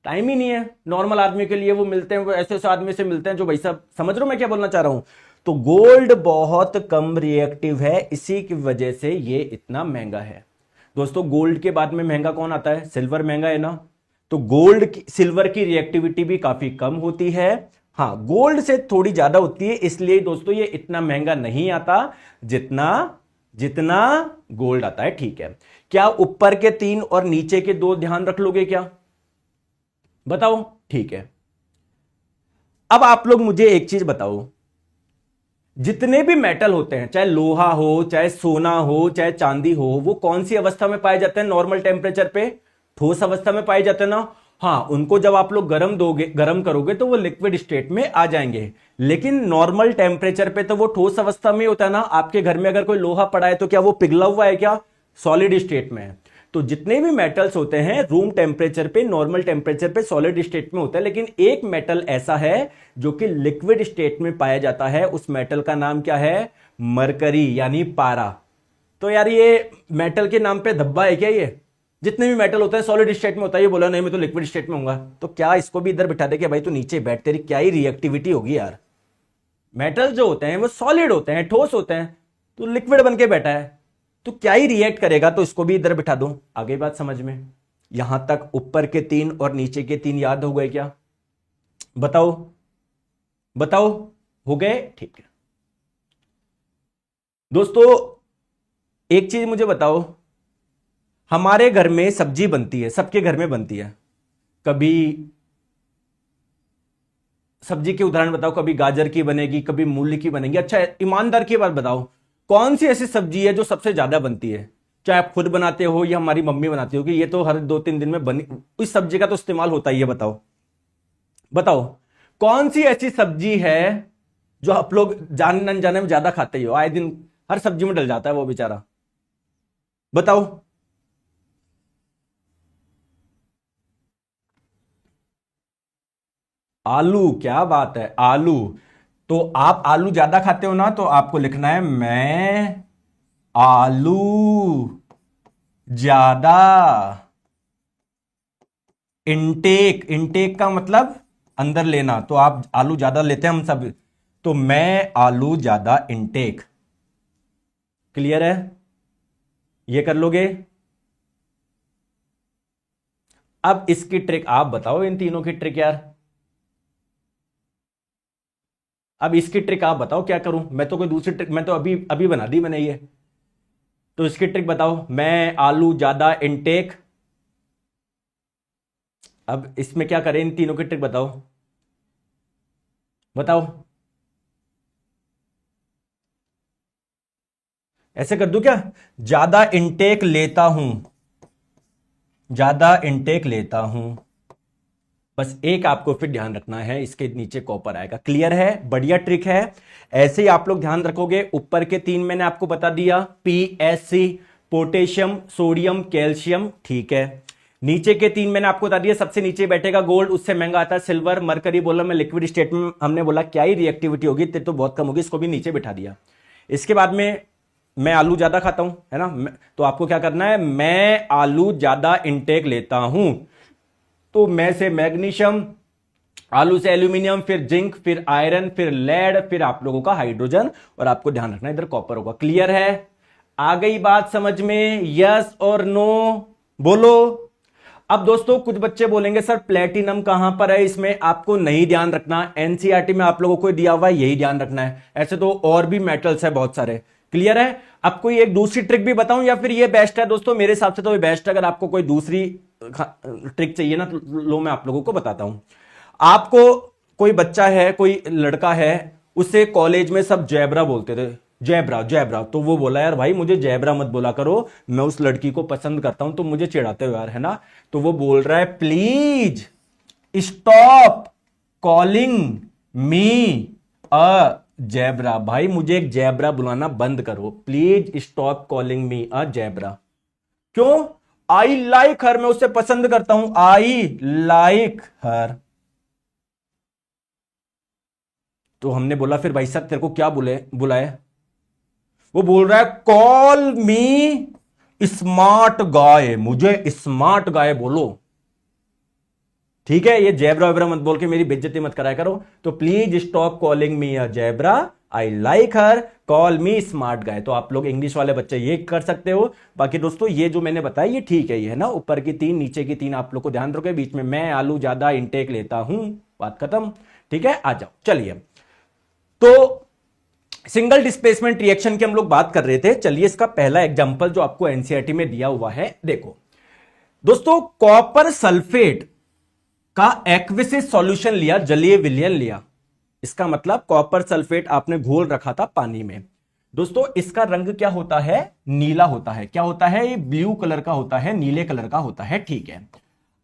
टाइम ही नहीं है। नॉर्मल आदमी के लिए वो मिलते हैं, वो ऐसे ऐसे आदमी से मिलते हैं जो भाई साहब, समझ रहे हो मैं क्या बोलना चाह रहा हूं। तो गोल्ड बहुत कम रिएक्टिव है, इसी की वजह से ये इतना महंगा है। दोस्तों गोल्ड के बाद में महंगा कौन आता है? सिल्वर महंगा है ना। तो गोल्ड सिल्वर की रिएक्टिविटी भी काफी कम होती है, हाँ गोल्ड से थोड़ी ज्यादा होती है, इसलिए दोस्तों ये इतना महंगा नहीं आता जितना जितना गोल्ड आता है। ठीक है, क्या ऊपर के 3 और नीचे के 2 ध्यान रख लोगे क्या? बताओ। ठीक है, अब आप लोग मुझे एक चीज बताओ, जितने भी मेटल होते हैं, चाहे लोहा हो, चाहे सोना हो, चाहे चांदी हो, वो कौन सी अवस्था में पाए जाते हैं? नॉर्मल टेम्परेचर पे ठोस अवस्था में पाए जाते हैं ना। हाँ, उनको जब आप लोग गर्म करोगे तो वो लिक्विड स्टेट में आ जाएंगे, लेकिन नॉर्मल टेम्परेचर पे तो वो ठोस अवस्था में होता है ना। आपके घर में अगर कोई लोहा पड़ा है तो क्या वो पिघला हुआ है क्या? सॉलिड स्टेट में है। तो जितने भी मेटल्स होते हैं रूम टेम्परेचर पे, नॉर्मल टेम्परेचर पे सॉलिड स्टेट में होता है, लेकिन एक मेटल ऐसा है जो कि लिक्विड स्टेट में पाया जाता है। उस मेटल का नाम क्या है? मरकरी, यानी पारा। तो यार ये मेटल के नाम पे धब्बा है क्या? ये जितने भी मेटल होते हैं सॉलिड स्टेट में होता है, ये बोला नहीं मैं तो लिक्विड स्टेट में हूंगा, तो क्या इसको भी इधर बिठा दे कि भाई तू नीचे बैठ, तेरी क्या ही रिएक्टिविटी होगी यार। मेटल जो होते हैं वो सॉलिड होते हैं, ठोस होते हैं, तो लिक्विड बन के बैठा है, तो क्या ही रिएक्ट करेगा, तो इसको भी इधर बिठा दूं। आगे बात समझ में? यहां तक ऊपर के 3 और नीचे के 3 याद हो गए क्या? बताओ बताओ, हो गए? ठीक है दोस्तों, एक चीज मुझे बताओ, हमारे घर में सब्जी बनती है, सबके घर में बनती है, कभी सब्जी के उदाहरण बताओ, कभी गाजर की बनेगी, कभी मूली की बनेगी। अच्छा ईमानदार की बात बताओ, कौन सी ऐसी सब्जी है जो सबसे ज्यादा बनती है? चाहे आप खुद बनाते हो या हमारी मम्मी बनाती हो, कि ये तो हर 2-3 दिन में बनी, इस सब्जी का तो इस्तेमाल होता ही है। बताओ बताओ, कौन सी ऐसी सब्जी है जो आप लोग जाने अनजाने में ज्यादा खाते ही हो, आए दिन हर सब्जी में डल जाता है वो बेचारा? बताओ। आलू, क्या बात है, आलू। तो आप आलू ज्यादा खाते हो ना, तो आपको लिखना है मैं आलू ज्यादा इनटेक। इनटेक का मतलब अंदर लेना, तो आप आलू ज्यादा लेते हैं हम सब, तो मैं आलू ज्यादा इनटेक। क्लियर है? ये कर लोगे? अब इसकी ट्रिक आप बताओ, इन तीनों की ट्रिक यार। अब इसकी ट्रिक आप बताओ, क्या करूं मैं? तो कोई दूसरी ट्रिक मैं तो अभी अभी बना दी मैंने ये, तो इसकी ट्रिक बताओ, मैं आलू ज्यादा इनटेक। अब इसमें क्या करें, इन तीनों की ट्रिक बताओ बताओ। ऐसे कर दूं क्या? ज्यादा इनटेक लेता हूं, ज्यादा इनटेक लेता हूं। बस एक आपको फिर ध्यान रखना है, इसके नीचे कॉपर आएगा। क्लियर है? बढ़िया ट्रिक है। ऐसे ही आप लोग ध्यान रखोगे। ऊपर के 3 मैंने आपको बता दिया, PSC, पोटेशियम, सोडियम, कैल्शियम। ठीक है, नीचे के 3 मैंने आपको बता दिया। सबसे नीचे बैठेगा गोल्ड, उससे महंगा आता है सिल्वर, मरकरी। बोला मैं लिक्विड स्टेट में, हमने बोला क्या ही रिएक्टिविटी होगी, तेरे तो बहुत कम होगी, इसको भी नीचे बिठा दिया। इसके बाद में मैं आलू ज्यादा खाता हूं, है ना, तो आपको क्या करना है, मैं आलू ज्यादा इंटेक लेता हूं। तो मैं से मैग्नीशियम, आलू से एल्यूमिनियम, फिर जिंक, फिर आयरन, फिर लेड, फिर आप लोगों का हाइड्रोजन, और आपको ध्यान रखना इधर कॉपर होगा। क्लियर है? आ गई बात समझ में? यस और नो बोलो। अब दोस्तों कुछ बच्चे बोलेंगे सर प्लेटिनम कहां पर है, इसमें आपको नहीं ध्यान रखना, एनसीईआरटी में आप लोगों को दिया हुआ है, यही ध्यान रखना है। ऐसे तो और भी मेटल्स है बहुत सारे। क्लियर है? अब कोई एक दूसरी ट्रिक भी बताऊं या फिर ये बेस्ट है दोस्तों? मेरे हिसाब से तो ये बेस्ट है। अगर आपको कोई दूसरी ट्रिक चाहिए ना तो लो मैं आप लोगों को बताता हूं। आपको कोई बच्चा है, कोई लड़का है, उसे कॉलेज में सब जैबरा बोलते थे, जैबरा जैबरा। तो वो बोला यार भाई मुझे जैबरा मत बोला करो, मैं उस लड़की को पसंद करता हूं तो मुझे चिढ़ाते हो यार, है ना। तो वो बोल रहा है please stop calling me a zebra. भाई मुझे एक जैबरा बुलाना बंद करो, please stop calling me a zebra. क्यों? आई लाइक हर, मैं उसे पसंद करता हूं, आई लाइक हर। तो हमने बोला फिर भाई साहब तेरे को क्या बुलाए? वो बोल रहा है कॉल मी स्मार्ट गाय, मुझे स्मार्ट गाय बोलो। ठीक है, ये जैबरा वेबरा मत बोल के मेरी बेइज्जती मत कराया करो। तो please stop calling me a zebra, I like her, call me smart guy. तो आप लोग इंग्लिश वाले बच्चे ये कर सकते हो। बाकी दोस्तों ये जो मैंने बताया ये ठीक है, ये है ना, ऊपर की 3 नीचे की 3 आप लोग को ध्यान रखो, बीच में मैं आलू ज्यादा इंटेक लेता हूं, बात खत्म। ठीक है, आ जाओ। चलिए, तो सिंगल डिस्प्लेसमेंट रिएक्शन की हम लोग बात कर रहे थे। चलिए इसका पहला एग्जांपल जो आपको एनसीईआरटी में दिया हुआ है, देखो दोस्तों, कॉपर सल्फेट का एक्विसिस सॉल्यूशन लिया, जलीय विलयन लिया। इसका मतलब कॉपर सल्फेट आपने घोल रखा था पानी में। दोस्तों इसका रंग क्या होता है? नीला होता है। क्या होता है? ये ब्लू कलर का होता है, नीले कलर का होता है। ठीक है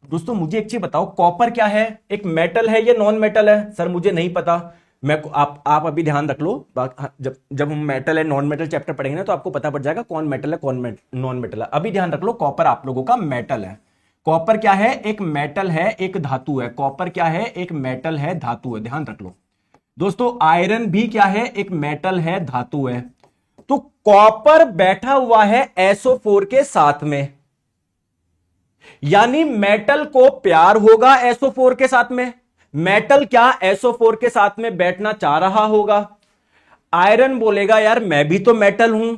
दोस्तों, मुझे एक चीज बताओ, कॉपर क्या है? एक मेटल है या नॉन मेटल है? सर मुझे नहीं पता। मैं आप अभी ध्यान रख लो, जब हम मेटल है नॉन मेटल चैप्टर पढ़ेंगे ना तो आपको पता पड़ जाएगा कौन मेटल है कौन नॉन मेटल है। अभी ध्यान रख लो, कॉपर आप लोगों का मेटल है। कॉपर क्या है? एक मेटल है, एक धातु है। कॉपर क्या है? एक मेटल है, धातु है। ध्यान रख लो दोस्तों। आयरन भी क्या है? एक मेटल है, धातु है। तो कॉपर बैठा हुआ है SO4 के साथ में, यानी मेटल को प्यार होगा SO4 के साथ में। मेटल क्या SO4 के साथ में बैठना चाह रहा होगा। आयरन बोलेगा यार मैं भी तो मेटल हूं।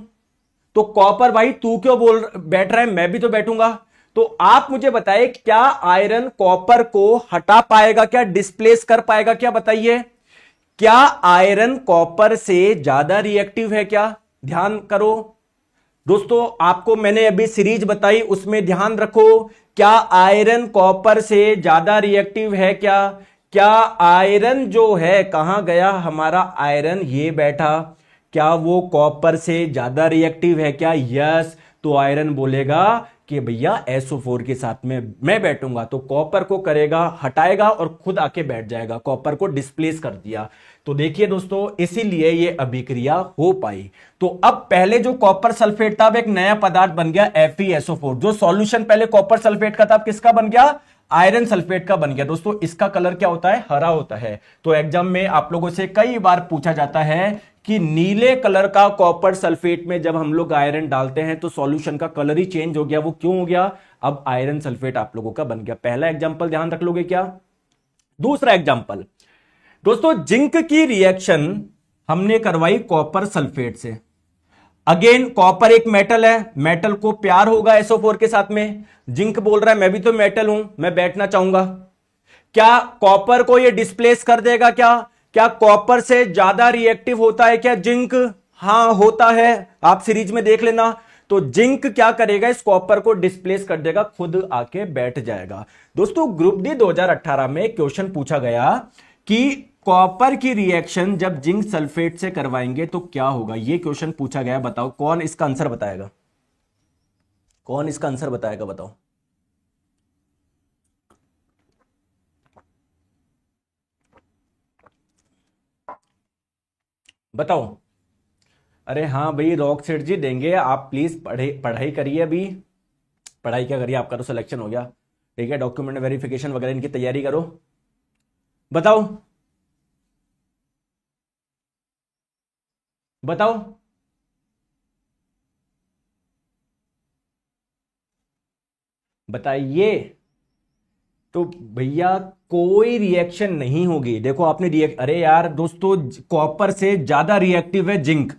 तो कॉपर भाई तू क्यों बैठ रहा है, मैं भी तो बैठूंगा। तो आप मुझे बताइए, क्या आयरन कॉपर को हटा पाएगा क्या, डिस्प्लेस कर पाएगा क्या? बताइए, क्या आयरन कॉपर से ज्यादा रिएक्टिव है क्या? ध्यान करो दोस्तों, आपको मैंने अभी सीरीज बताई, उसमें ध्यान रखो। क्या आयरन कॉपर से ज्यादा रिएक्टिव है क्या? क्या आयरन जो है, कहां गया हमारा आयरन, ये बैठा, क्या वो कॉपर से ज्यादा रिएक्टिव है क्या? यस। तो आयरन बोलेगा कि भैया SO4 के साथ में मैं बैठूंगा। तो कॉपर को करेगा, हटाएगा और खुद आके बैठ जाएगा। कॉपर को डिस्प्लेस कर दिया। तो देखिए दोस्तों, इसीलिए ये अभिक्रिया हो पाई। तो अब पहले जो कॉपर सल्फेट था अब एक नया पदार्थ बन गया FeSO4। जो सॉल्यूशन पहले कॉपर सल्फेट का था अब किसका बन गया? आयरन सल्फेट का बन गया। दोस्तों इसका कलर क्या होता है? हरा होता है। तो एग्जाम में आप लोगों से कई बार पूछा जाता है कि नीले कलर का कॉपर सल्फेट में जब हम लोग आयरन डालते हैं तो सॉल्यूशन का कलर ही चेंज हो गया। वो क्यों हो गया? अब आयरन सल्फेट आप लोगों का बन गया। पहला एग्जांपल ध्यान रख लोगे क्या? दूसरा एग्जांपल दोस्तों, जिंक की रिएक्शन हमने करवाई कॉपर सल्फेट से। अगेन कॉपर एक मेटल है, मेटल को प्यार होगा SO4 के साथ में। जिंक बोल रहा है मैं भी तो मेटल हूं, मैं बैठना चाहूंगा। क्या कॉपर को ये डिस्प्लेस कर देगा क्या? क्या कॉपर से ज्यादा रिएक्टिव होता है क्या जिंक? हां होता है, आप सीरीज में देख लेना। तो जिंक क्या करेगा? इस कॉपर को डिस्प्लेस कर देगा, खुद आके बैठ जाएगा। दोस्तों ग्रुप डी 2018 में क्वेश्चन पूछा गया कि कॉपर की रिएक्शन जब जिंक सल्फेट से करवाएंगे तो क्या होगा। यह क्वेश्चन पूछा गया। बताओ कौन इसका आंसर बताएगा? कौन इसका आंसर बताएगा? बताओ। बताओ। अरे हाँ भाई, रॉक सेठ जी देंगे, आप प्लीज पढ़ाई करिए। अभी पढ़ाई क्या करिए, आपका तो सिलेक्शन हो गया। ठीक है, डॉक्यूमेंट वेरिफिकेशन वगैरह इनकी तैयारी करो। बताओ बताओ। बताइए। तो भैया कोई रिएक्शन नहीं होगी। देखो आपने अरे यार दोस्तों, कॉपर से ज्यादा रिएक्टिव है जिंक।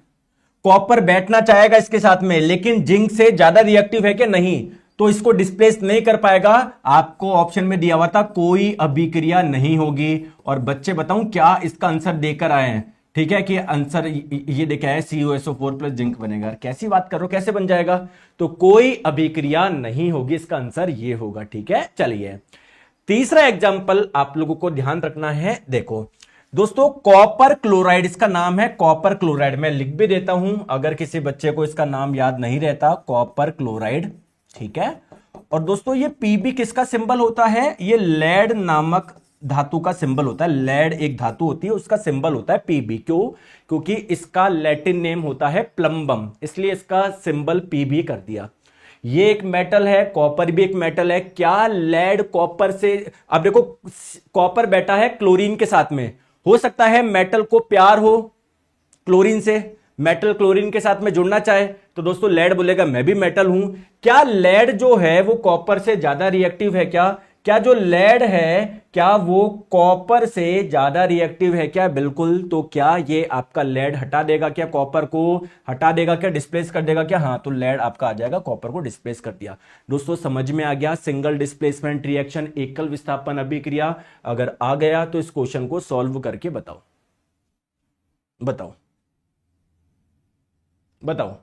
कॉपर बैठना चाहेगा इसके साथ में, लेकिन जिंक से ज्यादा रिएक्टिव है कि नहीं? तो इसको डिस्प्लेस नहीं कर पाएगा। आपको ऑप्शन में दिया हुआ था कोई अभिक्रिया नहीं होगी। और बच्चे बताऊं क्या इसका आंसर देकर आए हैं, ठीक है, कि आंसर ये देखा है CuSO4 प्लस जिंक बनेगा। कैसी बात करो, कैसे बन जाएगा? तो कोई अभिक्रिया नहीं होगी, इसका आंसर ये होगा, ठीक है। चलिए तीसरा एग्जाम्पल आप लोगों को ध्यान रखना है। देखो दोस्तों, कॉपर क्लोराइड इसका नाम है, कॉपर क्लोराइड। मैं लिख भी देता हूं अगर किसी बच्चे को इसका नाम याद नहीं रहता, कॉपर क्लोराइड, ठीक है। और दोस्तों ये पीबी किसका सिंबल होता है? ये लेड नामक धातु का सिंबल होता है। लेड एक धातु होती है, उसका सिंबल होता है पीबी। क्यों? क्योंकि इसका लैटिन नेम होता है प्लम्बम, इसलिए इसका सिंबल पीबी कर दिया। ये एक मेटल है, कॉपर भी एक मेटल है। क्या लेड कॉपर से, अब देखो कॉपर बैठा है क्लोरीन के साथ में, हो सकता है मेटल को प्यार हो क्लोरीन से, मेटल क्लोरीन के साथ में जुड़ना चाहे, तो दोस्तों लेड बोलेगा मैं भी मेटल हूं। क्या लेड जो है वो कॉपर से ज्यादा रिएक्टिव है? क्या जो लेड है क्या वो कॉपर से ज्यादा रिएक्टिव है क्या? बिल्कुल। तो क्या ये आपका लेड हटा देगा क्या? कॉपर को हटा देगा क्या? डिस्प्लेस कर देगा क्या? हाँ, तो लेड आपका आ जाएगा, कॉपर को डिस्प्लेस कर दिया। दोस्तों समझ में आ गया? सिंगल डिस्प्लेसमेंट रिएक्शन, एकल विस्थापन अभिक्रिया। अगर आ गया तो इस क्वेश्चन को सॉल्व करके बताओ, बताओ बताओ,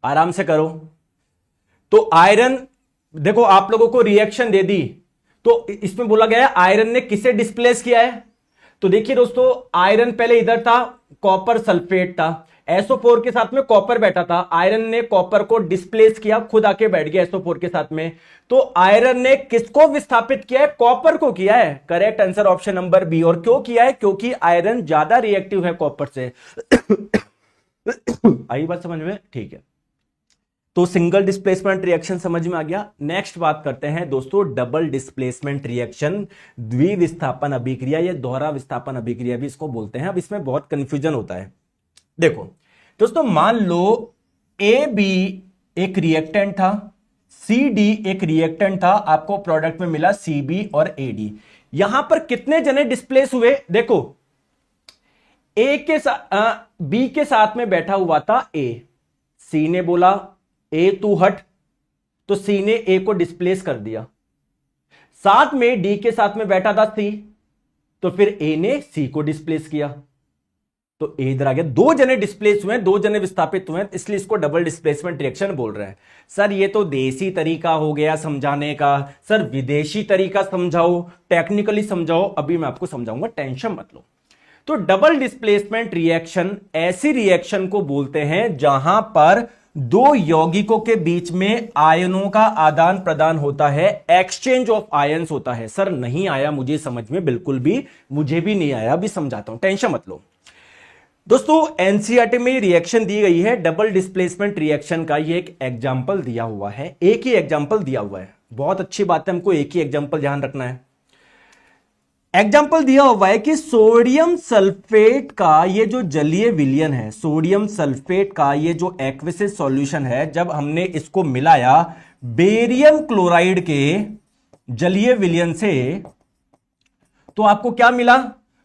आराम से करो। तो आयरन, देखो आप लोगों को रिएक्शन दे दी, तो इसमें बोला गया है आयरन ने किसे डिस्प्लेस किया है। तो देखिए दोस्तों, आयरन पहले इधर था, कॉपर सल्फेट था, SO4 के साथ में कॉपर बैठा था, आयरन ने कॉपर को डिस्प्लेस किया, खुद आके बैठ गया SO4 के साथ में। तो आयरन ने किसको विस्थापित किया है? कॉपर को किया है। Correct answer option number B. और क्यों किया है? क्योंकि आयरन ज्यादा रिएक्टिव है कॉपर से। आई बात समझ में? ठीक है। तो सिंगल डिस्प्लेसमेंट रिएक्शन समझ में आ गया। नेक्स्ट बात करते हैं दोस्तों डबल डिस्प्लेसमेंट रिएक्शन, द्विविस्थापन अभिक्रिया या दोहरा विस्थापन अभिक्रिया भी इसको बोलते हैं। अब इसमें बहुत कंफ्यूजन होता है। देखो दोस्तों, मान लो AB एक रिएक्टेंट था, CD एक रिएक्टेंट था, आपको प्रोडक्ट में मिला CB और AD। यहां पर कितने जने डिस्प्लेस हुए? देखो B के साथ में बैठा हुआ था A, C ने बोला ए तू हट, तो सी ने ए को डिस्प्लेस कर दिया। साथ में डी के साथ में बैठा था सी, तो फिर ए ने सी को डिस्प्लेस किया, तो ए इधर आ गया। दो जने डिस्प्लेस हुए, दो जने विस्थापित हुए, इसलिए इसको डबल डिस्प्लेसमेंट रिएक्शन बोल रहे हैं। सर ये तो देसी तरीका हो गया समझाने का, सर विदेशी तरीका समझाओ, टेक्निकली समझाओ। अभी मैं आपको समझाऊंगा, टेंशन मत लो। तो डबल डिस्प्लेसमेंट रिएक्शन ऐसी रिएक्शन को बोलते हैं जहां पर दो यौगिकों के बीच में आयनों का आदान प्रदान होता है, एक्सचेंज ऑफ आयंस होता है। सर नहीं आया मुझे समझ में, बिल्कुल भी मुझे भी नहीं आया, अभी समझाता हूं, टेंशन मत लो। दोस्तों एनसीईआरटी में रिएक्शन दी गई है डबल डिस्प्लेसमेंट रिएक्शन का, ये एक एग्जांपल दिया हुआ है, एक ही एग्जांपल दिया हुआ है। बहुत अच्छी बात है, हमको एक ही एग्जांपल ध्यान रखना है। एग्जाम्पल दिया हुआ है कि सोडियम सल्फेट का ये जो जलीय विलयन है, सोडियम सल्फेट का ये जो एक्वियस सॉल्यूशन है, जब हमने इसको मिलाया बेरियम क्लोराइड के जलीय विलयन से, तो आपको क्या मिला?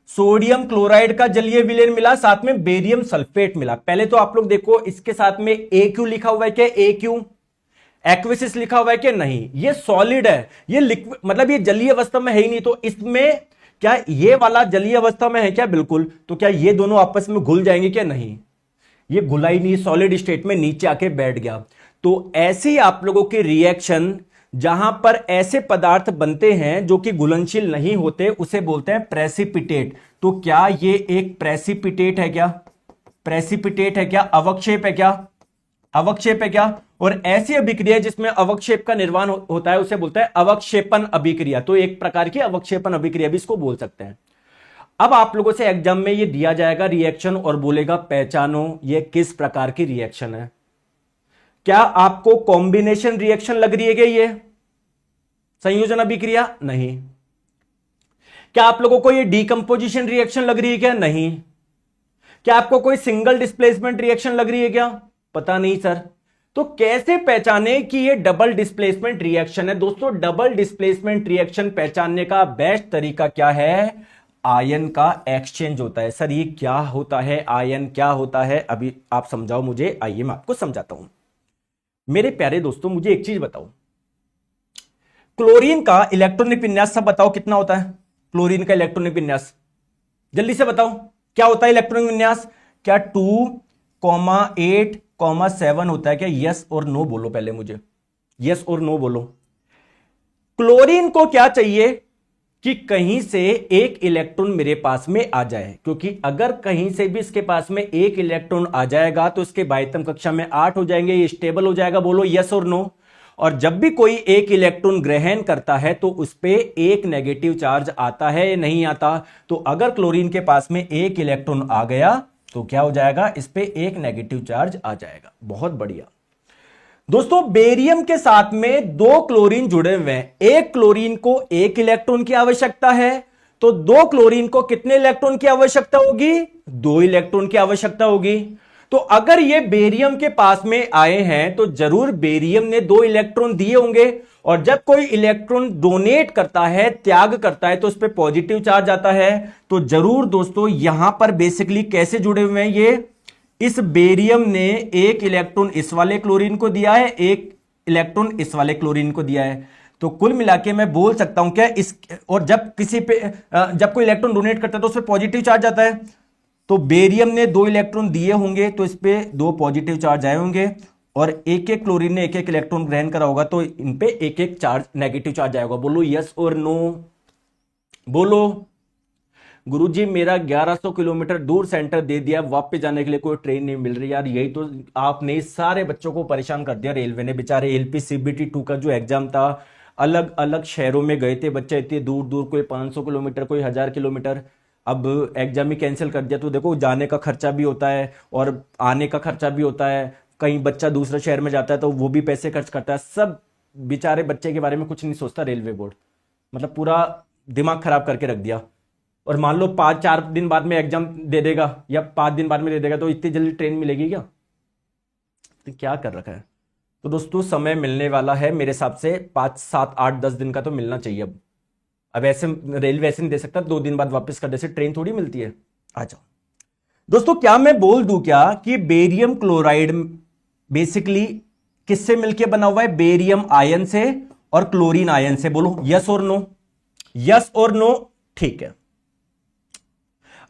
सोडियम क्लोराइड का जलीय विलयन मिला, साथ में बेरियम सल्फेट मिला। पहले तो आप लोग देखो इसके साथ में AQ लिखा हुआ है क्या? AQ एक्वियस लिखा हुआ है क्या? नहीं, ये सॉलिड है, ये लिक्विड, मतलब ये जलीय अवस्था में है ही नहीं। तो इसमें क्या ये वाला जलीय अवस्था में है क्या? बिल्कुल। तो क्या ये दोनों आपस में घुल जाएंगे क्या? नहीं, ये घुला ही नहीं, सॉलिड स्टेट में नीचे आके बैठ गया। तो ऐसी आप लोगों की रिएक्शन जहां पर ऐसे पदार्थ बनते हैं जो कि घुलनशील नहीं होते, उसे बोलते हैं प्रेसिपिटेट। तो क्या ये एक प्रेसिपिटेट है क्या? प्रेसिपिटेट है क्या? अवक्षेप है क्या? अवक्षेप है क्या? और ऐसी अभिक्रिया जिसमें अवक्षेप का निर्माण होता है उसे बोलते हैं अवक्षेपन अभिक्रिया। तो एक प्रकार की अवक्षेपन अभिक्रिया भी इसको बोल सकते हैं। अब आप लोगों से एग्जाम में ये दिया जाएगा रिएक्शन और बोलेगा पहचानो ये किस प्रकार की रिएक्शन है। क्या आपको कॉम्बिनेशन रिएक्शन लग रही है क्या? ये संयोजन अभिक्रिया? नहीं। क्या आप लोगों को ये डीकंपोजिशन रिएक्शन लग रही है क्या? नहीं। क्या आपको कोई सिंगल डिस्प्लेसमेंट रिएक्शन लग रही है क्या? पता नहीं सर। तो कैसे पहचाने कि ये डबल डिस्प्लेसमेंट रिएक्शन है? दोस्तों डबल डिस्प्लेसमेंट रिएक्शन पहचानने का बेस्ट तरीका क्या है? आयन का एक्सचेंज होता है। सर ये क्या होता है? आयन क्या होता है? अभी आप समझाओ मुझे, आइए मैं आपको समझाता हूं। मेरे प्यारे दोस्तों मुझे एक चीज बताओ, क्लोरीन का इलेक्ट्रॉनिक विन्यास सब बताओ कितना होता है? क्लोरीन का इलेक्ट्रॉनिक विन्यास जल्दी से बताओ क्या होता है इलेक्ट्रॉनिक विन्यास? क्या 2,8,7 होता है क्या? यस और नो बोलो, पहले मुझे यस और नो बोलो। क्लोरीन को क्या चाहिए कि कहीं से एक इलेक्ट्रॉन मेरे पास में आ जाए, क्योंकि अगर कहीं से भी इसके पास में एक इलेक्ट्रॉन आ जाएगा तो इसके बाह्यतम कक्षा में 8 हो जाएंगे, ये स्टेबल हो जाएगा। बोलो यस और नो। और जब भी कोई एक इलेक्ट्रॉन ग्रहण करता है तो उस पे एक नेगेटिव चार्ज आता है या नहीं आता? तो अगर क्लोरीन के पास में एक इलेक्ट्रॉन आ गया तो क्या हो जाएगा? इस पे एक नेगेटिव चार्ज आ जाएगा। बहुत बढ़िया दोस्तों, बेरियम के साथ में दो क्लोरीन जुड़े हुए हैं। एक क्लोरीन को एक इलेक्ट्रॉन की आवश्यकता है, तो दो क्लोरीन को कितने इलेक्ट्रॉन की आवश्यकता होगी? दो इलेक्ट्रॉन की आवश्यकता होगी। तो अगर ये बेरियम के पास में आए हैं तो जरूर बेरियम ने दो इलेक्ट्रॉन दिए होंगे, और जब कोई इलेक्ट्रॉन डोनेट करता है, त्याग करता है, तो उस पर पॉजिटिव चार्ज आता है। तो जरूर दोस्तों यहां पर बेसिकली कैसे जुड़े हुए हैं ये? इस बेरियम ने एक इलेक्ट्रॉन इस वाले क्लोरीन को दिया है, एक इलेक्ट्रॉन इस वाले क्लोरीन को दिया है। तो कुल मिला के मैं बोल सकता हूं क्या इस, और जब किसी पे जब कोई इलेक्ट्रॉन डोनेट करता है तो उस पर पॉजिटिव चार्ज आता है। तो बेरियम ने दो इलेक्ट्रॉन दिए होंगे तो इस पे दो पॉजिटिव चार्ज आए होंगे, और एक एक क्लोरीन ने एक एक इलेक्ट्रॉन ग्रहण करा होगा तो इन पे एक एक चार्ज नेगेटिव चार्ज आएगा। बोलो यस और नो। बोलो गुरुजी मेरा 1100 किलोमीटर दूर सेंटर दे दिया, वापस जाने के लिए कोई ट्रेन नहीं मिल रही। यार यही तो आपने सारे बच्चों को परेशान कर दिया रेलवे ने। बेचारे एलपी सीबीटी 2 का जो एग्जाम था, अलग अलग शहरों में गए थे बच्चे, इतने दूर दूर, कोई 500 किलोमीटर, कोई 1000 किलोमीटर। अब एग्जाम ही कैंसिल कर दिया तो देखो जाने का खर्चा भी होता है और आने का खर्चा भी होता है। कहीं बच्चा दूसरे शहर में जाता है तो वो भी पैसे खर्च करता है। सब बेचारे बच्चे के बारे में कुछ नहीं सोचता रेलवे बोर्ड, मतलब पूरा दिमाग खराब करके रख दिया। और मान लो 5-4 दिन बाद में एग्जाम दे देगा या 5 दिन बाद में दे देगा तो इतनी जल्दी ट्रेन मिलेगी क्या? तो क्या कर रखा है? तो दोस्तों समय मिलने वाला है मेरे हिसाब से 5-7-8-10 दिन का तो मिलना चाहिए। अब ऐसे रेलवे ऐसे नहीं दे सकता 2 दिन बाद वापस कर दे, से ट्रेन थोड़ी मिलती है। आ जाओ दोस्तों, क्या मैं बोल दूं क्या कि बेरियम क्लोराइड बेसिकली किससे मिलकर बना हुआ है? बेरियम आयन से और क्लोरीन आयन से। बोलो यस और नो। यस और नो, ठीक है।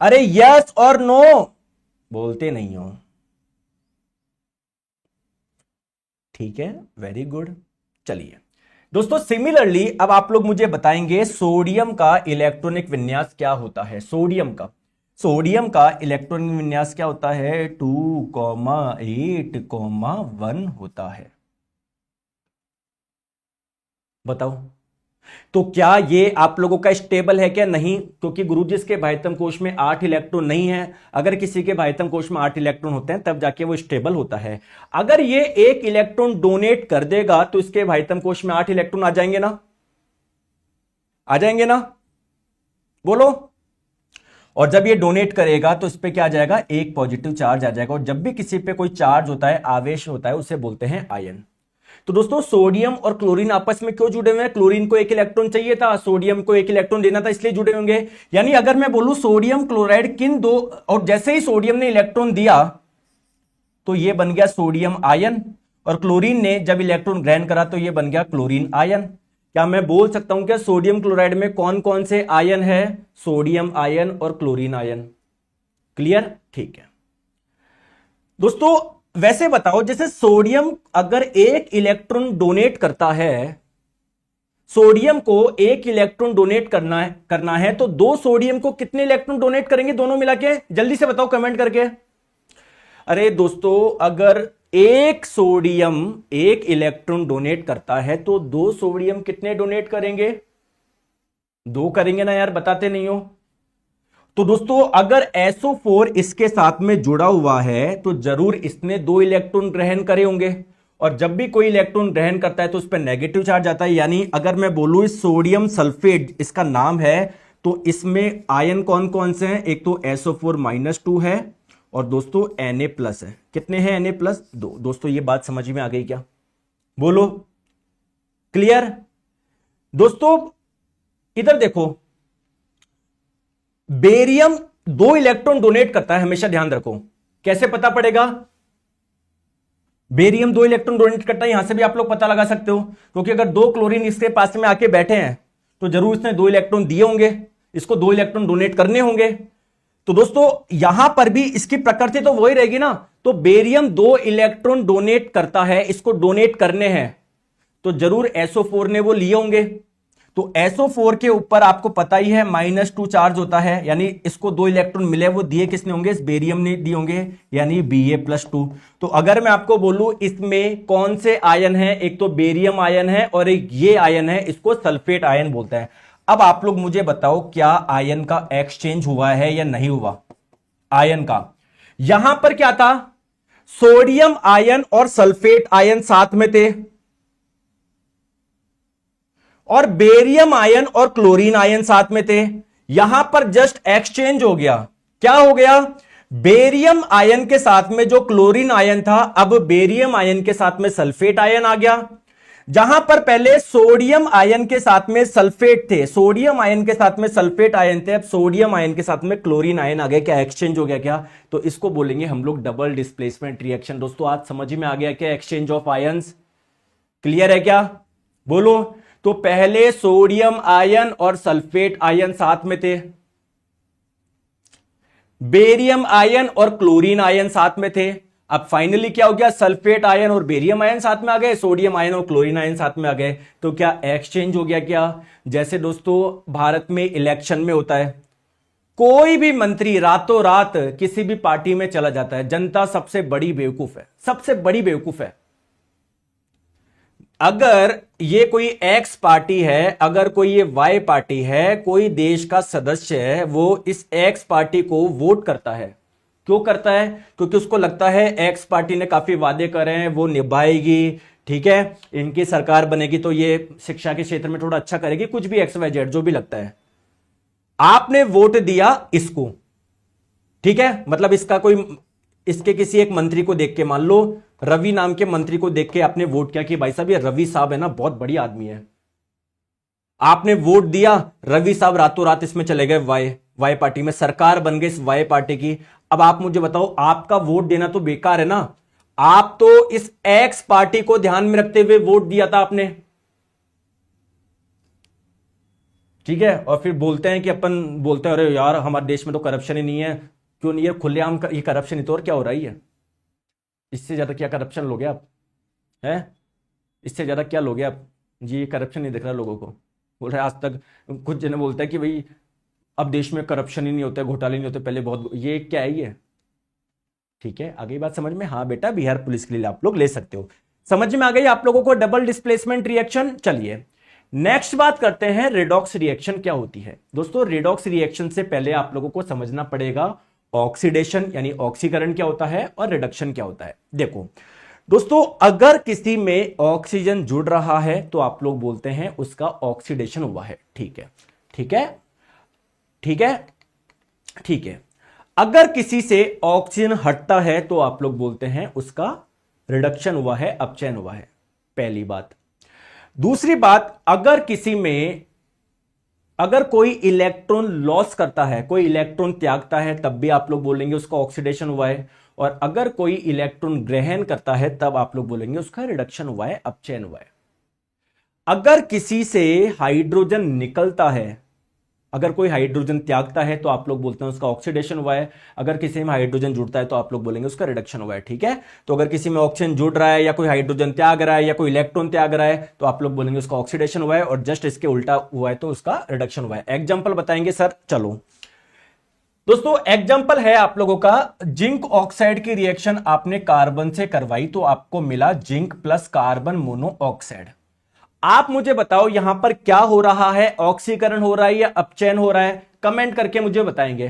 अरे यस और नो बोलते नहीं हो, ठीक है, वेरी गुड। चलिए दोस्तों, सिमिलरली अब आप लोग मुझे बताएंगे सोडियम का इलेक्ट्रॉनिक विन्यास क्या होता है। सोडियम का इलेक्ट्रॉनिक विन्यास क्या होता है? 2,8,1 होता है। बताओ तो क्या ये आप लोगों का स्टेबल है क्या? नहीं, क्योंकि गुरुजी इसके बाह्यतम कोश में 8 इलेक्ट्रॉन नहीं है। अगर किसी के बाह्यतम कोश में 8 इलेक्ट्रॉन होते हैं तब जाके वो स्टेबल होता है। अगर ये एक इलेक्ट्रॉन डोनेट कर देगा तो इसके बाह्यतम कोश में 8 इलेक्ट्रॉन आ जाएंगे ना? आ जाएंगे ना? बोलो। और जब ये डोनेट करेगा तो इस पे क्या आ जाएगा? एक पॉजिटिव चार्ज आ जाएगा। और जब भी किसी पे कोई चार्ज होता है, आवेश होता है, उसे बोलते हैं आयन। तो दोस्तों सोडियम और क्लोरीन आपस में क्यों जुड़े हुए हैं? क्लोरीन को एक इलेक्ट्रॉन चाहिए था, सोडियम को एक इलेक्ट्रॉन देना था, इसलिए जुड़े होंगे। यानी अगर मैं बोलूं सोडियम क्लोराइड किन दो, और जैसे ही सोडियम ने इलेक्ट्रॉन दिया तो यह बन गया सोडियम आयन, और क्लोरीन ने जब इलेक्ट्रॉन ग्रहण करा तो यह बन गया क्लोरीन आयन। क्या मैं बोल सकता हूं क्या सोडियम क्लोराइड में कौन कौन से आयन है? सोडियम आयन और क्लोरीन आयन। क्लियर? ठीक है दोस्तों, वैसे बताओ जैसे सोडियम अगर एक इलेक्ट्रॉन डोनेट करता है, सोडियम को एक इलेक्ट्रॉन डोनेट करना है तो दो सोडियम को कितने इलेक्ट्रॉन डोनेट करेंगे दोनों मिला के? जल्दी से बताओ कमेंट करके। अरे दोस्तों, अगर एक सोडियम एक इलेक्ट्रॉन डोनेट करता है तो दो सोडियम कितने डोनेट करेंगे? दो करेंगे ना यार, बताते नहीं हो। तो दोस्तों अगर SO4 इसके साथ में जुड़ा हुआ है तो जरूर इसने दो इलेक्ट्रॉन ग्रहण करे होंगे, और जब भी कोई इलेक्ट्रॉन ग्रहण करता है तो उस पर नेगेटिव चार्ज आता है। यानी अगर मैं बोलूं इस सोडियम सल्फेट इसका नाम है, तो इसमें आयन कौन कौन से हैं? एक तो SO4-2 है, और दोस्तों Na+ है। कितने हैं Na+? 2। दोस्तों ये बात समझ में आ गई क्या? बोलो क्लियर? दोस्तों इधर देखो, बेरियम दो इलेक्ट्रॉन डोनेट करता है, हमेशा ध्यान रखो। कैसे पता पड़ेगा? बेरियम 2 इलेक्ट्रॉन डोनेट करता है, यहां से भी आप लोग पता लगा सकते हो, क्योंकि अगर 2 क्लोरीन इसके पास में आके बैठे हैं तो जरूर इसने 2 इलेक्ट्रॉन दिए होंगे, इसको 2 इलेक्ट्रॉन डोनेट करने होंगे। तो दोस्तों यहां पर भी इसकी प्रकृति तो वही रहेगी ना, तो बेरियम 2 इलेक्ट्रॉन डोनेट करता है, इसको डोनेट करने हैं तो जरूर SO4 ने वो लिए होंगे। तो SO4 के ऊपर आपको पता ही है -2 चार्ज होता है, यानी इसको 2 इलेक्ट्रॉन मिले, वो दिए किसने होंगे, इस बेरियम ने दिए होंगे, यानी Ba+2। तो अगर मैं आपको बोलूं इसमें कौन से आयन है, एक तो बेरियम आयन है और एक ये आयन है, इसको सल्फेट आयन बोलता है। अब आप लोग मुझे बताओ क्या आयन का एक्सचेंज हुआ है या नहीं हुआ। आयन का यहां पर क्या था, सोडियम आयन और सल्फेट आयन साथ में थे, और बेरियम आयन और क्लोरीन आयन साथ में थे। यहां पर जस्ट एक्सचेंज हो गया, क्या हो गया, बेरियम आयन के साथ में जो क्लोरीन आयन था, अब बेरियम आयन के साथ में सल्फेट आयन आ गया। जहां पर पहले सोडियम आयन के साथ में सल्फेट थे, सोडियम आयन के साथ में सल्फेट आयन थे, अब सोडियम आयन के साथ में क्लोरीन आयन आ गया। क्या एक्सचेंज हो गया क्या, तो इसको बोलेंगे हम लोग डबल डिस्प्लेसमेंट रिएक्शन। दोस्तों आज समझ में आ गया क्या एक्सचेंज ऑफ आयंस, क्लियर है क्या, बोलो। तो पहले सोडियम आयन और सल्फेट आयन साथ में थे, बेरियम आयन और क्लोरीन आयन साथ में थे, अब फाइनली क्या हो गया, सल्फेट आयन और बेरियम आयन साथ में आ गए, सोडियम आयन और क्लोरीन आयन साथ में आ गए। तो क्या एक्सचेंज हो गया क्या। जैसे दोस्तों भारत में इलेक्शन में होता है, कोई भी मंत्री रातों रात किसी भी पार्टी में चला जाता है, जनता सबसे बड़ी बेवकूफ है, सबसे बड़ी बेवकूफ है। अगर ये कोई एक्स पार्टी है, अगर कोई ये वाई पार्टी है, कोई देश का सदस्य है, वो इस एक्स पार्टी को वोट करता है। क्यों करता है, क्योंकि उसको लगता है एक्स पार्टी ने काफी वादे करे हैं, वो निभाएगी, ठीक है, इनकी सरकार बनेगी तो ये शिक्षा के क्षेत्र में थोड़ा अच्छा करेगी, कुछ भी XYZ जो भी लगता है। आपने वोट दिया इसको, ठीक है, मतलब इसका कोई, इसके किसी एक मंत्री को देख के, मान लो रवि नाम के मंत्री को देख के आपने वोट किया कि भाई साहब ये रवि साहब है ना, बहुत बड़ी आदमी है। आपने वोट दिया, रवि साहब रातों रात इसमें चले गए, वाई पार्टी में सरकार बन गई इस वाई पार्टी की। अब आप मुझे बताओ, आपका वोट देना तो बेकार है ना, आप तो इस एक्स पार्टी को ध्यान में रखते हुए वोट दिया था आपने, ठीक है। और फिर बोलते हैं कि अपन बोलते हैं अरे यार हमारे देश में तो करप्शन ही नहीं है, क्यों नहीं है, खुलेआम ये करप्शन ही तो, और क्या हो रही है, इससे ज्यादा क्या करप्शन लोगे आप, है, इससे ज्यादा क्या लोगे आप जी, ये करप्शन नहीं दिख रहा लोगों को, बोल रहे आज तक कुछ जने बोलता है कि भाई अब देश में करप्शन ही नहीं होता, घोटाले नहीं होते, पहले बहुत, ये क्या है ये, ठीक है। आगे बात समझ में, हाँ बेटा बिहार पुलिस के लिए आप लोग ले सकते हो, समझ में आ गई आप लोगों को डबल डिस्प्लेसमेंट रिएक्शन। चलिए नेक्स्ट बात करते हैं, रेडॉक्स रिएक्शन क्या होती है। दोस्तों रेडॉक्स रिएक्शन से पहले आप लोगों को समझना पड़ेगा ऑक्सीडेशन यानी ऑक्सीकरण क्या होता है और रिडक्शन क्या होता है। देखो दोस्तों, अगर किसी में ऑक्सीजन जुड़ रहा है तो आप लोग बोलते हैं उसका ऑक्सीडेशन हुआ है, ठीक है, ठीक है, ठीक है, ठीक है। अगर किसी से ऑक्सीजन हटता है तो आप लोग बोलते हैं उसका रिडक्शन हुआ है, अपचयन हुआ है, पहली बात। दूसरी बात, अगर किसी में, अगर कोई इलेक्ट्रॉन लॉस करता है, कोई इलेक्ट्रॉन त्यागता है, तब भी आप लोग बोलेंगे उसका ऑक्सीडेशन हुआ है, और अगर कोई इलेक्ट्रॉन ग्रहण करता है तब आप लोग बोलेंगे उसका रिडक्शन हुआ है, अपचयन हुआ है। अगर किसी से हाइड्रोजन निकलता है, अगर कोई हाइड्रोजन त्यागता है तो आप लोग बोलते हैं उसका ऑक्सीडेशन हुआ है, अगर किसी में हाइड्रोजन जुड़ता है तो आप लोग बोलेंगे उसका रिडक्शन हुआ है, ठीक है। तो अगर किसी में ऑक्सीजन जुड़ रहा है या कोई हाइड्रोजन त्याग रहा है या कोई इलेक्ट्रॉन त्याग रहा है तो आप लोग बोलेंगे उसका ऑक्सीडेशन हुआ है, और जस्ट इसके उल्टा हुआ है तो उसका रिडक्शन हुआ है। एग्जाम्पल बताएंगे सर, चलो दोस्तों एग्जाम्पल है आप लोगों का, जिंक ऑक्साइड की रिएक्शन आपने कार्बन से करवाई तो आपको मिला जिंक प्लस कार्बन मोनोऑक्साइड। आप मुझे बताओ यहां पर क्या हो रहा है, ऑक्सीकरण हो रहा है या अपचयन हो रहा है, कमेंट करके मुझे बताएंगे।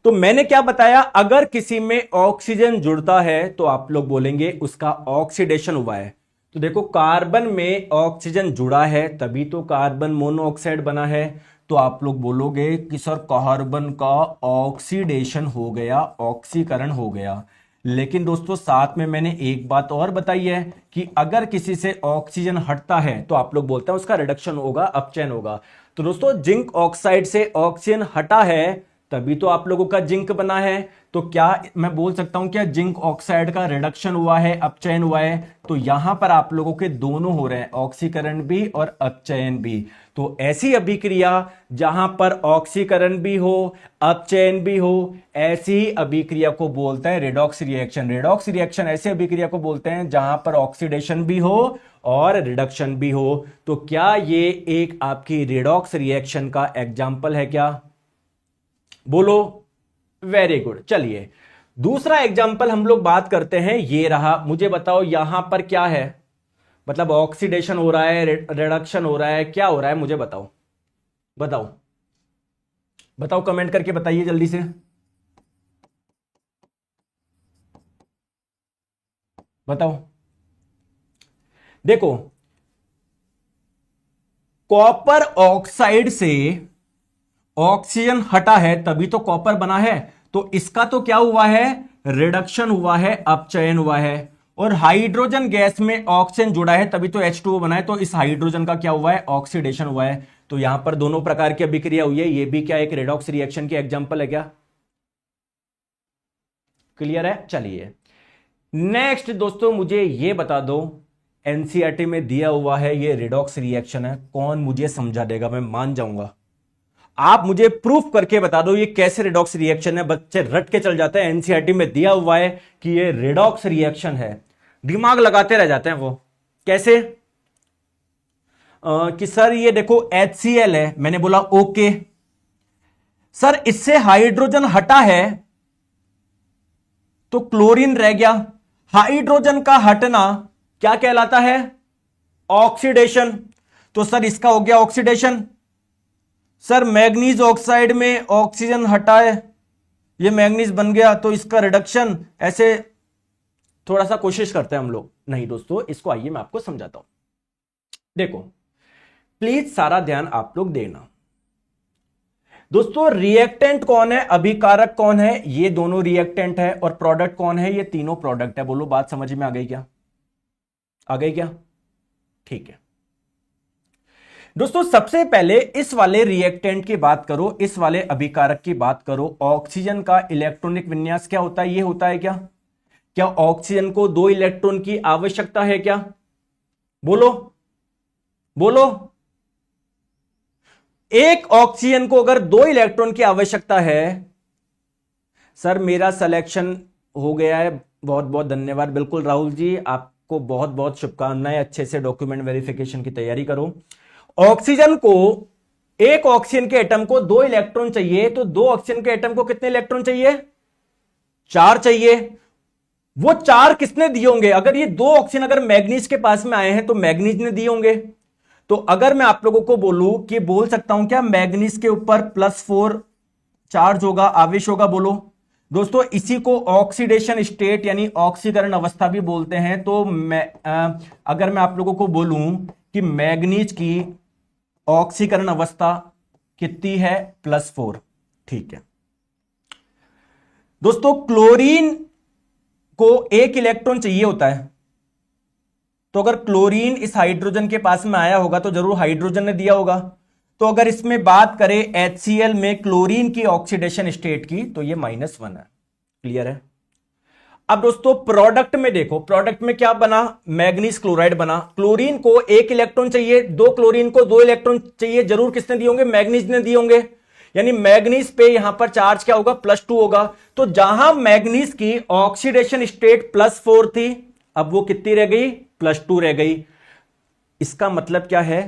तो मैंने क्या बताया, अगर किसी में ऑक्सीजन जुड़ता है तो आप लोग बोलेंगे उसका ऑक्सीडेशन हुआ है। तो देखो कार्बन में ऑक्सीजन जुड़ा है तभी तो कार्बन मोनोऑक्साइड बना है, तो आप लोग बोलोगे कि सर कार्बन का ऑक्सीडेशन हो गया, ऑक्सीकरण हो गया। लेकिन दोस्तों साथ में मैंने एक बात और बताई है कि अगर किसी से ऑक्सीजन हटता है तो आप लोग बोलते हैं उसका रिडक्शन होगा, अपचयन होगा। तो दोस्तों जिंक ऑक्साइड से ऑक्सीजन हटा है तभी तो आप लोगों का जिंक बना है। तो क्या मैं बोल सकता हूं क्या जिंक ऑक्साइड का रिडक्शन हुआ है, अपचयन हुआ है? तो यहां पर आप लोगों के दोनों हो रहे हैं, ऑक्सीकरण भी और अपचयन भी। तो ऐसी अभिक्रिया जहां पर ऑक्सीकरण भी हो, अपचयन भी हो, ऐसी अभिक्रिया को बोलते हैं रेडॉक्स रिएक्शन। रेडॉक्स रिएक्शन ऐसी अभिक्रिया को बोलते हैं जहां पर ऑक्सीडेशन भी हो और रिडक्शन भी हो। तो क्या ये एक आपकी रेडॉक्स रिएक्शन का एग्जाम्पल है क्या? बोलो। Very good. चलिए दूसरा एग्जाम्पल हम लोग बात करते हैं, ये रहा। मुझे बताओ यहां पर क्या है, मतलब ऑक्सीडेशन हो रहा है, रिडक्शन हो रहा है, क्या हो रहा है? मुझे बताओ, बताओ बताओ, कमेंट करके बताइए जल्दी से। बताओ। देखो, कॉपर ऑक्साइड से ऑक्सीजन हटा है तभी तो कॉपर बना है। तो इसका तो क्या हुआ है? रिडक्शन हुआ है, अपचयन हुआ है। और हाइड्रोजन गैस में ऑक्सीजन जुड़ा है तभी तो H2O बना है। तो इस हाइड्रोजन का क्या हुआ है? ऑक्सीडेशन हुआ है। तो यहां पर दोनों प्रकार की अभिक्रिया हुई है। ये भी क्या एक रेडॉक्स रिएक्शन की एग्जांपल है क्या? क्लियर है? चलिए नेक्स्ट दोस्तों मुझे ये बता दो, एनसीईआरटी में दिया हुआ है ये रेडॉक्स रिएक्शन है, कौन मुझे समझा देगा? मैं मान जाऊंगा। आप मुझे प्रूफ करके बता दो ये कैसे रेडॉक्स रिएक्शन है। बच्चे रट के चल जाते हैं, एनसीईआरटी में दिया हुआ है कि ये रेडॉक्स रिएक्शन है, दिमाग लगाते रह जाते हैं वो। कैसे? कि सर ये देखो HCl है, मैंने बोला ओके। सर इससे हाइड्रोजन हटा है तो क्लोरीन रह गया। हाइड्रोजन का हटना क्या कहलाता है? ऑक्सीडेशन। तो सर इसका हो गया ऑक्सीडेशन। सर मैग्नीज ऑक्साइड में ऑक्सीजन हटाए, ये मैग्नीज बन गया, तो इसका रिडक्शन। ऐसे थोड़ा सा कोशिश करते हैं हम लोग। नहीं दोस्तों, इसको आइए मैं आपको समझाता हूं। देखो प्लीज सारा ध्यान आप लोग देना। दोस्तों रिएक्टेंट कौन है, अभिकारक कौन है? ये दोनों रिएक्टेंट है। और प्रोडक्ट कौन है? ये तीनों प्रोडक्ट है। बोलो बात समझ में आ गई क्या? आ गई क्या? ठीक है दोस्तों, सबसे पहले इस वाले रिएक्टेंट की बात करो, इस वाले अभिकारक की बात करो। ऑक्सीजन का इलेक्ट्रॉनिक विन्यास क्या होता है? ये होता है क्या? क्या ऑक्सीजन को 2 इलेक्ट्रॉन की आवश्यकता है क्या? बोलो बोलो। एक ऑक्सीजन को अगर 2 इलेक्ट्रॉन की आवश्यकता है, सर मेरा सिलेक्शन हो गया है, बहुत बहुत धन्यवाद। बिल्कुल राहुल जी, आपको बहुत बहुत शुभकामनाएं। अच्छे से डॉक्यूमेंट वेरिफिकेशन की तैयारी करो। ऑक्सीजन को, एक ऑक्सीजन के एटम को 2 इलेक्ट्रॉन चाहिए, तो 2 ऑक्सीजन के एटम को कितने इलेक्ट्रॉन चाहिए? 4 चाहिए। वो 4 किसने दिए होंगे? अगर ये 2 ऑक्सीजन अगर मैग्नीज के पास में आए हैं तो मैग्नीज ने दिए होंगे। तो अगर मैं आप लोगों को बोलूं कि बोल सकता हूं क्या मैग्नीज के ऊपर +4 चार्ज होगा, आवेश होगा? बोलो दोस्तों, इसी को ऑक्सीडेशन स्टेट यानी ऑक्सीकरण अवस्था भी बोलते हैं। तो अगर मैं आप लोगों को बोलूं कि मैग्नीज की ऑक्सीकरण अवस्था कितनी है? +4। ठीक है दोस्तों, क्लोरीन को 1 इलेक्ट्रॉन चाहिए होता है। तो अगर क्लोरीन इस हाइड्रोजन के पास में आया होगा तो जरूर हाइड्रोजन ने दिया होगा। तो अगर इसमें बात करें HCl में क्लोरीन की ऑक्सीडेशन स्टेट की, तो ये -1 है। क्लियर है? अब दोस्तों प्रोडक्ट में देखो, प्रोडक्ट में क्या बना? मैग्नीज क्लोराइड बना। क्लोरीन को 1 इलेक्ट्रॉन चाहिए, 2 क्लोरीन को 2 इलेक्ट्रॉन चाहिए, जरूर किसने दिए होंगे? मैग्नीज ने दिए होंगे। यानी मैग्नीज पे यहां पर चार्ज क्या होगा? +2 होगा। तो जहां मैग्नीज की ऑक्सीडेशन स्टेट +4 थी, अब वो कितनी रह गई? +2 रह गई। इसका मतलब क्या है?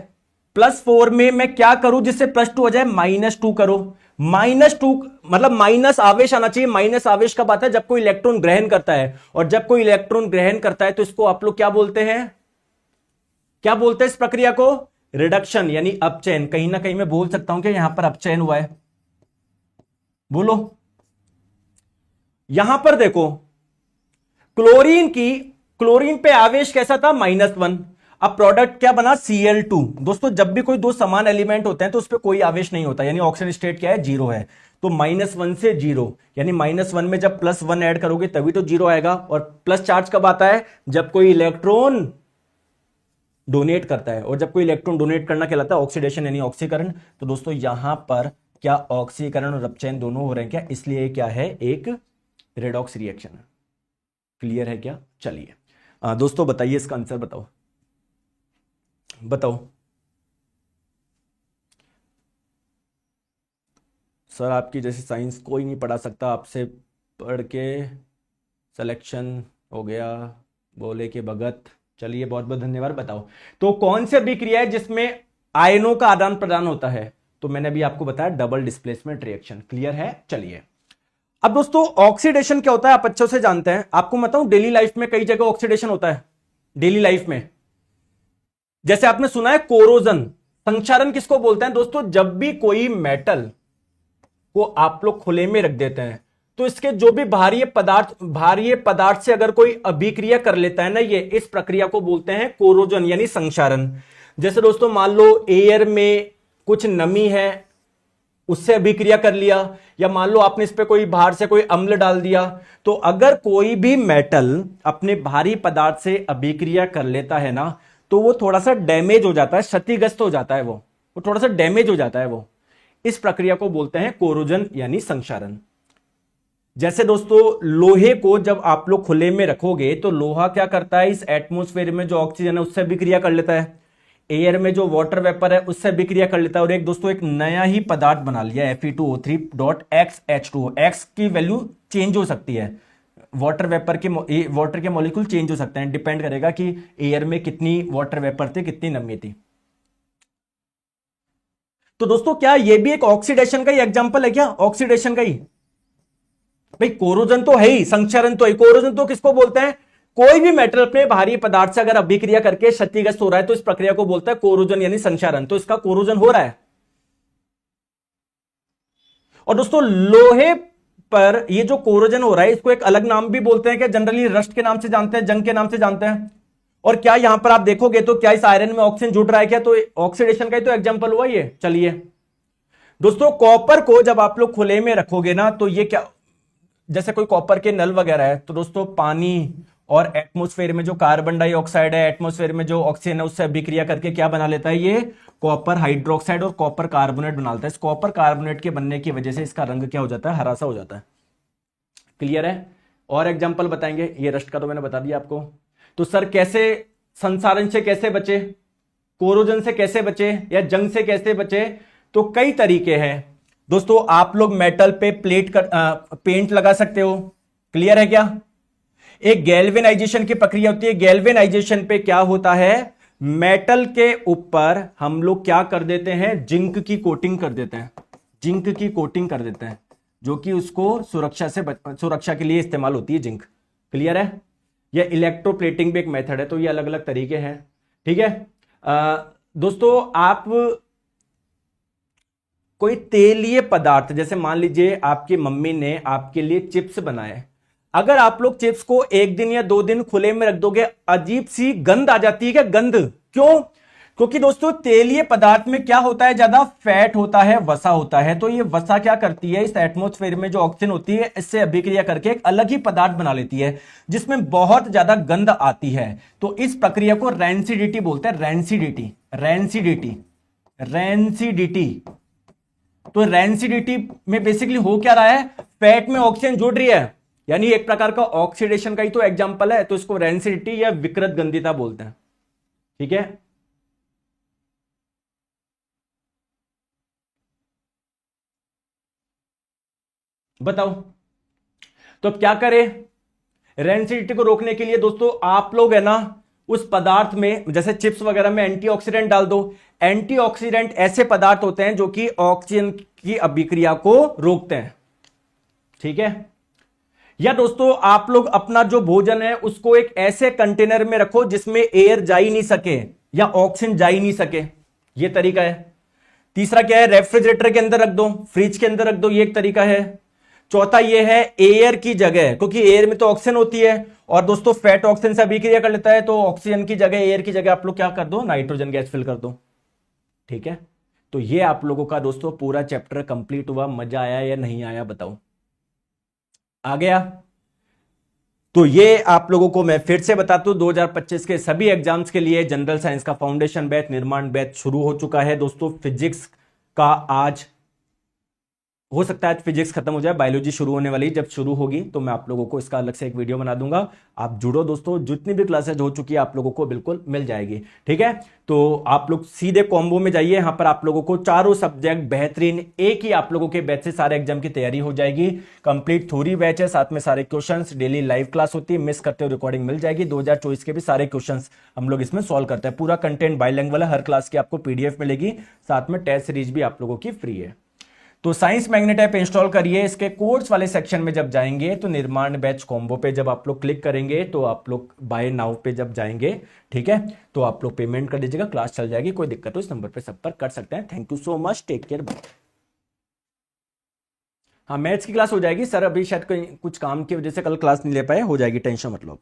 +4 में मैं क्या करूं जिससे +2 हो जाए? -2 करो। -2 मतलब माइनस आवेश आना चाहिए। माइनस आवेश कब आता है? जब कोई इलेक्ट्रॉन ग्रहण करता है। और जब कोई इलेक्ट्रॉन ग्रहण करता है तो इसको आप लोग क्या बोलते हैं? क्या बोलते हैं इस प्रक्रिया को? रिडक्शन यानी अपचयन। कहीं ना कहीं मैं बोल सकता हूं कि यहां पर अपचयन हुआ है। बोलो। यहां पर देखो, क्लोरीन पे आवेश कैसा था? -1। अब प्रोडक्ट क्या बना? Cl2। दोस्तों जब भी कोई 2 समान एलिमेंट होते हैं तो उस पर कोई आवेश नहीं होता, यानी ऑक्सीजन स्टेट क्या है? 0 है। तो -1 से 0, यानी -1 में जब +1 ऐड करोगे तभी तो 0 आएगा। और प्लस चार्ज कब आता है? जब कोई इलेक्ट्रॉन डोनेट करता है। और जब कोई इलेक्ट्रॉन डोनेट करना कहलाता है ऑक्सीडेशन यानी ऑक्सीकरण। तो दोस्तों यहां पर क्या ऑक्सीकरण और अपचयन दोनों हो रहे हैं क्या, इसलिए क्या है, एक रेडॉक्स रिएक्शन है। क्लियर है क्या? चलिए दोस्तों बताइए इसका आंसर बताओ, बताओ सर। आपकी जैसे साइंस कोई नहीं पढ़ा सकता, आपसे पढ़ के सिलेक्शन हो गया, बोले के भगत। चलिए बहुत बहुत धन्यवाद। बताओ तो कौन सी अभिक्रिया है जिसमें आयनों का आदान प्रदान होता है? तो मैंने अभी आपको बताया डबल डिस्प्लेसमेंट रिएक्शन। क्लियर है? चलिए अब दोस्तों ऑक्सीडेशन क्या होता है आप अच्छे से जानते हैं। आपको बताऊं डेली लाइफ में कई जगह ऑक्सीडेशन होता है। डेली लाइफ में जैसे आपने सुना है कोरोजन, संक्षारण किसको बोलते हैं दोस्तों? जब भी कोई मेटल को आप लोग खुले में रख देते हैं तो इसके जो भी भारी पदार्थ से अगर कोई अभिक्रिया कर लेता है ना, ये इस प्रक्रिया को बोलते हैं कोरोजन यानी संक्षारण। जैसे दोस्तों मान लो एयर में कुछ नमी है, उससे अभिक्रिया कर लिया, या मान लो आपने इस पे कोई बाहर से कोई अम्ल डाल दिया, तो अगर कोई भी मेटल अपने भारी पदार्थ से अभिक्रिया कर लेता है ना, तो वो थोड़ा सा डैमेज हो जाता है, क्षतिग्रस्त हो जाता है, वो थोड़ा सा डैमेज हो जाता है। वो इस प्रक्रिया को बोलते हैं कोरोजन यानी संक्षारण। जैसे दोस्तों लोहे को जब आप लोग खुले में रखोगे तो लोहा क्या करता है, इस एटमॉस्फेयर में जो ऑक्सीजन है उससे अभिक्रिया कर लेता है, एयर में जो वाटर वेपर है उससे अभिक्रिया कर लेता है, और एक दोस्तों एक नया ही पदार्थ बना लिया Fe2O3.XH2O। एक्स की वैल्यू चेंज हो सकती है, वाटर के मॉलिक्यूल चेंज हो सकते हैं, डिपेंड करेगा कि एयर में कितनी वाटर वेपर थी, कितनी नमी थी। तो दोस्तों क्या ये भी एक ऑक्सीडेशन का ही एग्जांपल है क्या? ऑक्सीडेशन का ही भाई, कोरोजन तो है ही, संक्षारण तो है। कोरोजन तो किसको बोलते हैं? कोई भी मेटल अपने भारी पदार्थ से अगर अभिक्रिया करके क्षतिग्रस्त हो रहा है तो इस प्रक्रिया को बोलता है कोरोजन यानी संक्षारण। तो इसका कोरोजन हो रहा है। और दोस्तों लोहे पर ये जो कोरोजन हो रहा है इसको एक अलग नाम भी बोलते हैं क्या? जनरली रस्ट के नाम से जानते हैं, जंग के नाम से जानते हैं। और क्या यहां पर आप देखोगे तो क्या इस आयरन में ऑक्सीजन जुड़ रहा है क्या? तो ऑक्सीडेशन का ही तो एग्जांपल हुआ ये। चलिए दोस्तों कॉपर को जब आप लोग खुले में रखोगे ना, तो ये क्या, जैसे कोई कॉपर के नल वगैरह है, तो दोस्तों पानी और एटमॉस्फेयर में जो कार्बन डाइऑक्साइड है, एटमॉस्फेयर में जो ऑक्सीजन है, उससे अभिक्रिया करके क्या बना लेता है, ये कॉपर हाइड्रोक्साइड और कॉपर कार्बोनेट बना लेता है। इस कॉपर कार्बोनेट के बनने की वजह से इसका रंग क्या हो जाता है, हरा सा हो जाता है। क्लियर है? और एग्जांपल बताएंगे। ये रस्ट का तो मैंने बता दिया आपको। तो सर कैसे संसारण से कैसे बचे, कोरोजन से कैसे बचे, या जंग से कैसे बचे? तो कई तरीके हैं दोस्तों। आप लोग मेटल पे पेंट लगा सकते हो। क्लियर है क्या? एक गैल्वेनाइजेशन की प्रक्रिया होती है। गैल्वेनाइजेशन पे क्या होता है, मेटल के ऊपर हम लोग क्या कर देते हैं, जिंक की कोटिंग कर देते हैं, जिंक की कोटिंग कर देते हैं, जो कि उसको सुरक्षा के लिए इस्तेमाल होती है जिंक। क्लियर है? यह इलेक्ट्रोप्लेटिंग भी एक मेथड है। तो ये अलग अलग तरीके हैं। ठीक है दोस्तों, आप कोई तेलीय पदार्थ, जैसे मान लीजिए आपकी मम्मी ने आपके लिए चिप्स बनाए, अगर आप लोग चिप्स को 1 दिन या 2 दिन खुले में रख दोगे, अजीब सी गंध आ जाती है क्या? गंध क्यों? क्योंकि दोस्तों तेलीय पदार्थ में क्या होता है, ज्यादा फैट होता है, वसा होता है। तो ये वसा क्या करती है, इस एटमॉस्फेयर में जो ऑक्सीजन होती है इससे अभिक्रिया करके एक अलग ही पदार्थ बना लेती है जिसमें बहुत ज्यादा गंध आती है। तो इस प्रक्रिया को रैंसिडिटी बोलते हैं। Rancidity, rancidity, rancidity. तो रैंसिडिटी में बेसिकली हो क्या रहा है, फैट में ऑक्सीजन जुड़ रही है, यानी एक प्रकार का ऑक्सीडेशन का ही तो एग्जांपल है। तो इसको रैंसिडिटी या विकृत गंधिता बोलते हैं। ठीक है? बताओ तो अब क्या करें रैंसिडिटी को रोकने के लिए? दोस्तों आप लोग है ना उस पदार्थ में, जैसे चिप्स वगैरह में एंटीऑक्सीडेंट डाल दो। एंटीऑक्सीडेंट ऐसे पदार्थ होते हैं जो कि ऑक्सीजन की अभिक्रिया को रोकते हैं। ठीक है? या दोस्तों आप लोग अपना जो भोजन है उसको एक ऐसे कंटेनर में रखो जिसमें एयर जा ही नहीं सके या ऑक्सीजन जा ही नहीं सके। यह तरीका है। तीसरा क्या है, रेफ्रिजरेटर के अंदर रख दो, फ्रिज के अंदर रख दो, यह एक तरीका है। चौथा यह है एयर की जगह, क्योंकि एयर में तो ऑक्सीजन होती है और दोस्तों फैट ऑक्सीजन से अभिक्रिया कर लेता है, तो ऑक्सीजन की जगह, एयर की जगह आप लोग क्या कर दो, नाइट्रोजन गैस फिल कर दो। ठीक है? तो ये आप लोगों का दोस्तों पूरा चैप्टर कंप्लीट हुआ। मजा आया या नहीं आया बताओ? आ गया? तो ये आप लोगों को मैं फिर से बताता हूं, 2025 के सभी एग्जाम्स के लिए जनरल साइंस का फाउंडेशन बैच, निर्माण बैच शुरू हो चुका है दोस्तों। फिजिक्स का आज हो सकता है फिजिक्स खत्म हो जाए, बायोलॉजी शुरू होने वाली, जब शुरू होगी तो मैं आप लोगों को इसका अलग से एक वीडियो बना दूंगा। आप जुड़ो दोस्तों, जितनी भी क्लासेज हो चुकी है आप लोगों को बिल्कुल मिल जाएगी, ठीक है। तो आप लोग सीधे कॉम्बो में जाइए, यहां पर आप लोगों को चारों सब्जेक्ट बेहतरीन एक ही आप लोगों के बैच से सारे एग्जाम की तैयारी हो जाएगी। कंप्लीट थ्योरी बैच है, साथ में सारे क्वेश्चंस, डेली लाइव क्लास होती है, मिस करते हो रिकॉर्डिंग मिल जाएगी। 2024 के भी सारे क्वेश्चंस हम लोग इसमें सॉल्व करते हैं। पूरा कंटेंट बाइलिंगुअल है, हर क्लास की आपको पीडीएफ मिलेगी, साथ में टेस्ट सीरीज भी आप लोगों की फ्री है। तो साइंस मैग्नेट ऐप इंस्टॉल करिए। इसके कोर्स वाले सेक्शन में जब जाएंगे तो निर्माण बैच कॉम्बो पे जब आप लोग क्लिक करेंगे तो आप लोग बाय नाउ पे जब जाएंगे, ठीक है, तो आप लोग पेमेंट कर दीजिएगा, क्लास चल जाएगी। कोई दिक्कत हो इस नंबर पे संपर्क कर सकते हैं। Thank you so much, take care, bye. हाँ, मैथ्स की क्लास हो जाएगी सर, अभी शायद कुछ काम की वजह से कल क्लास नहीं ले पाए, हो जाएगी, टेंशन मत लो।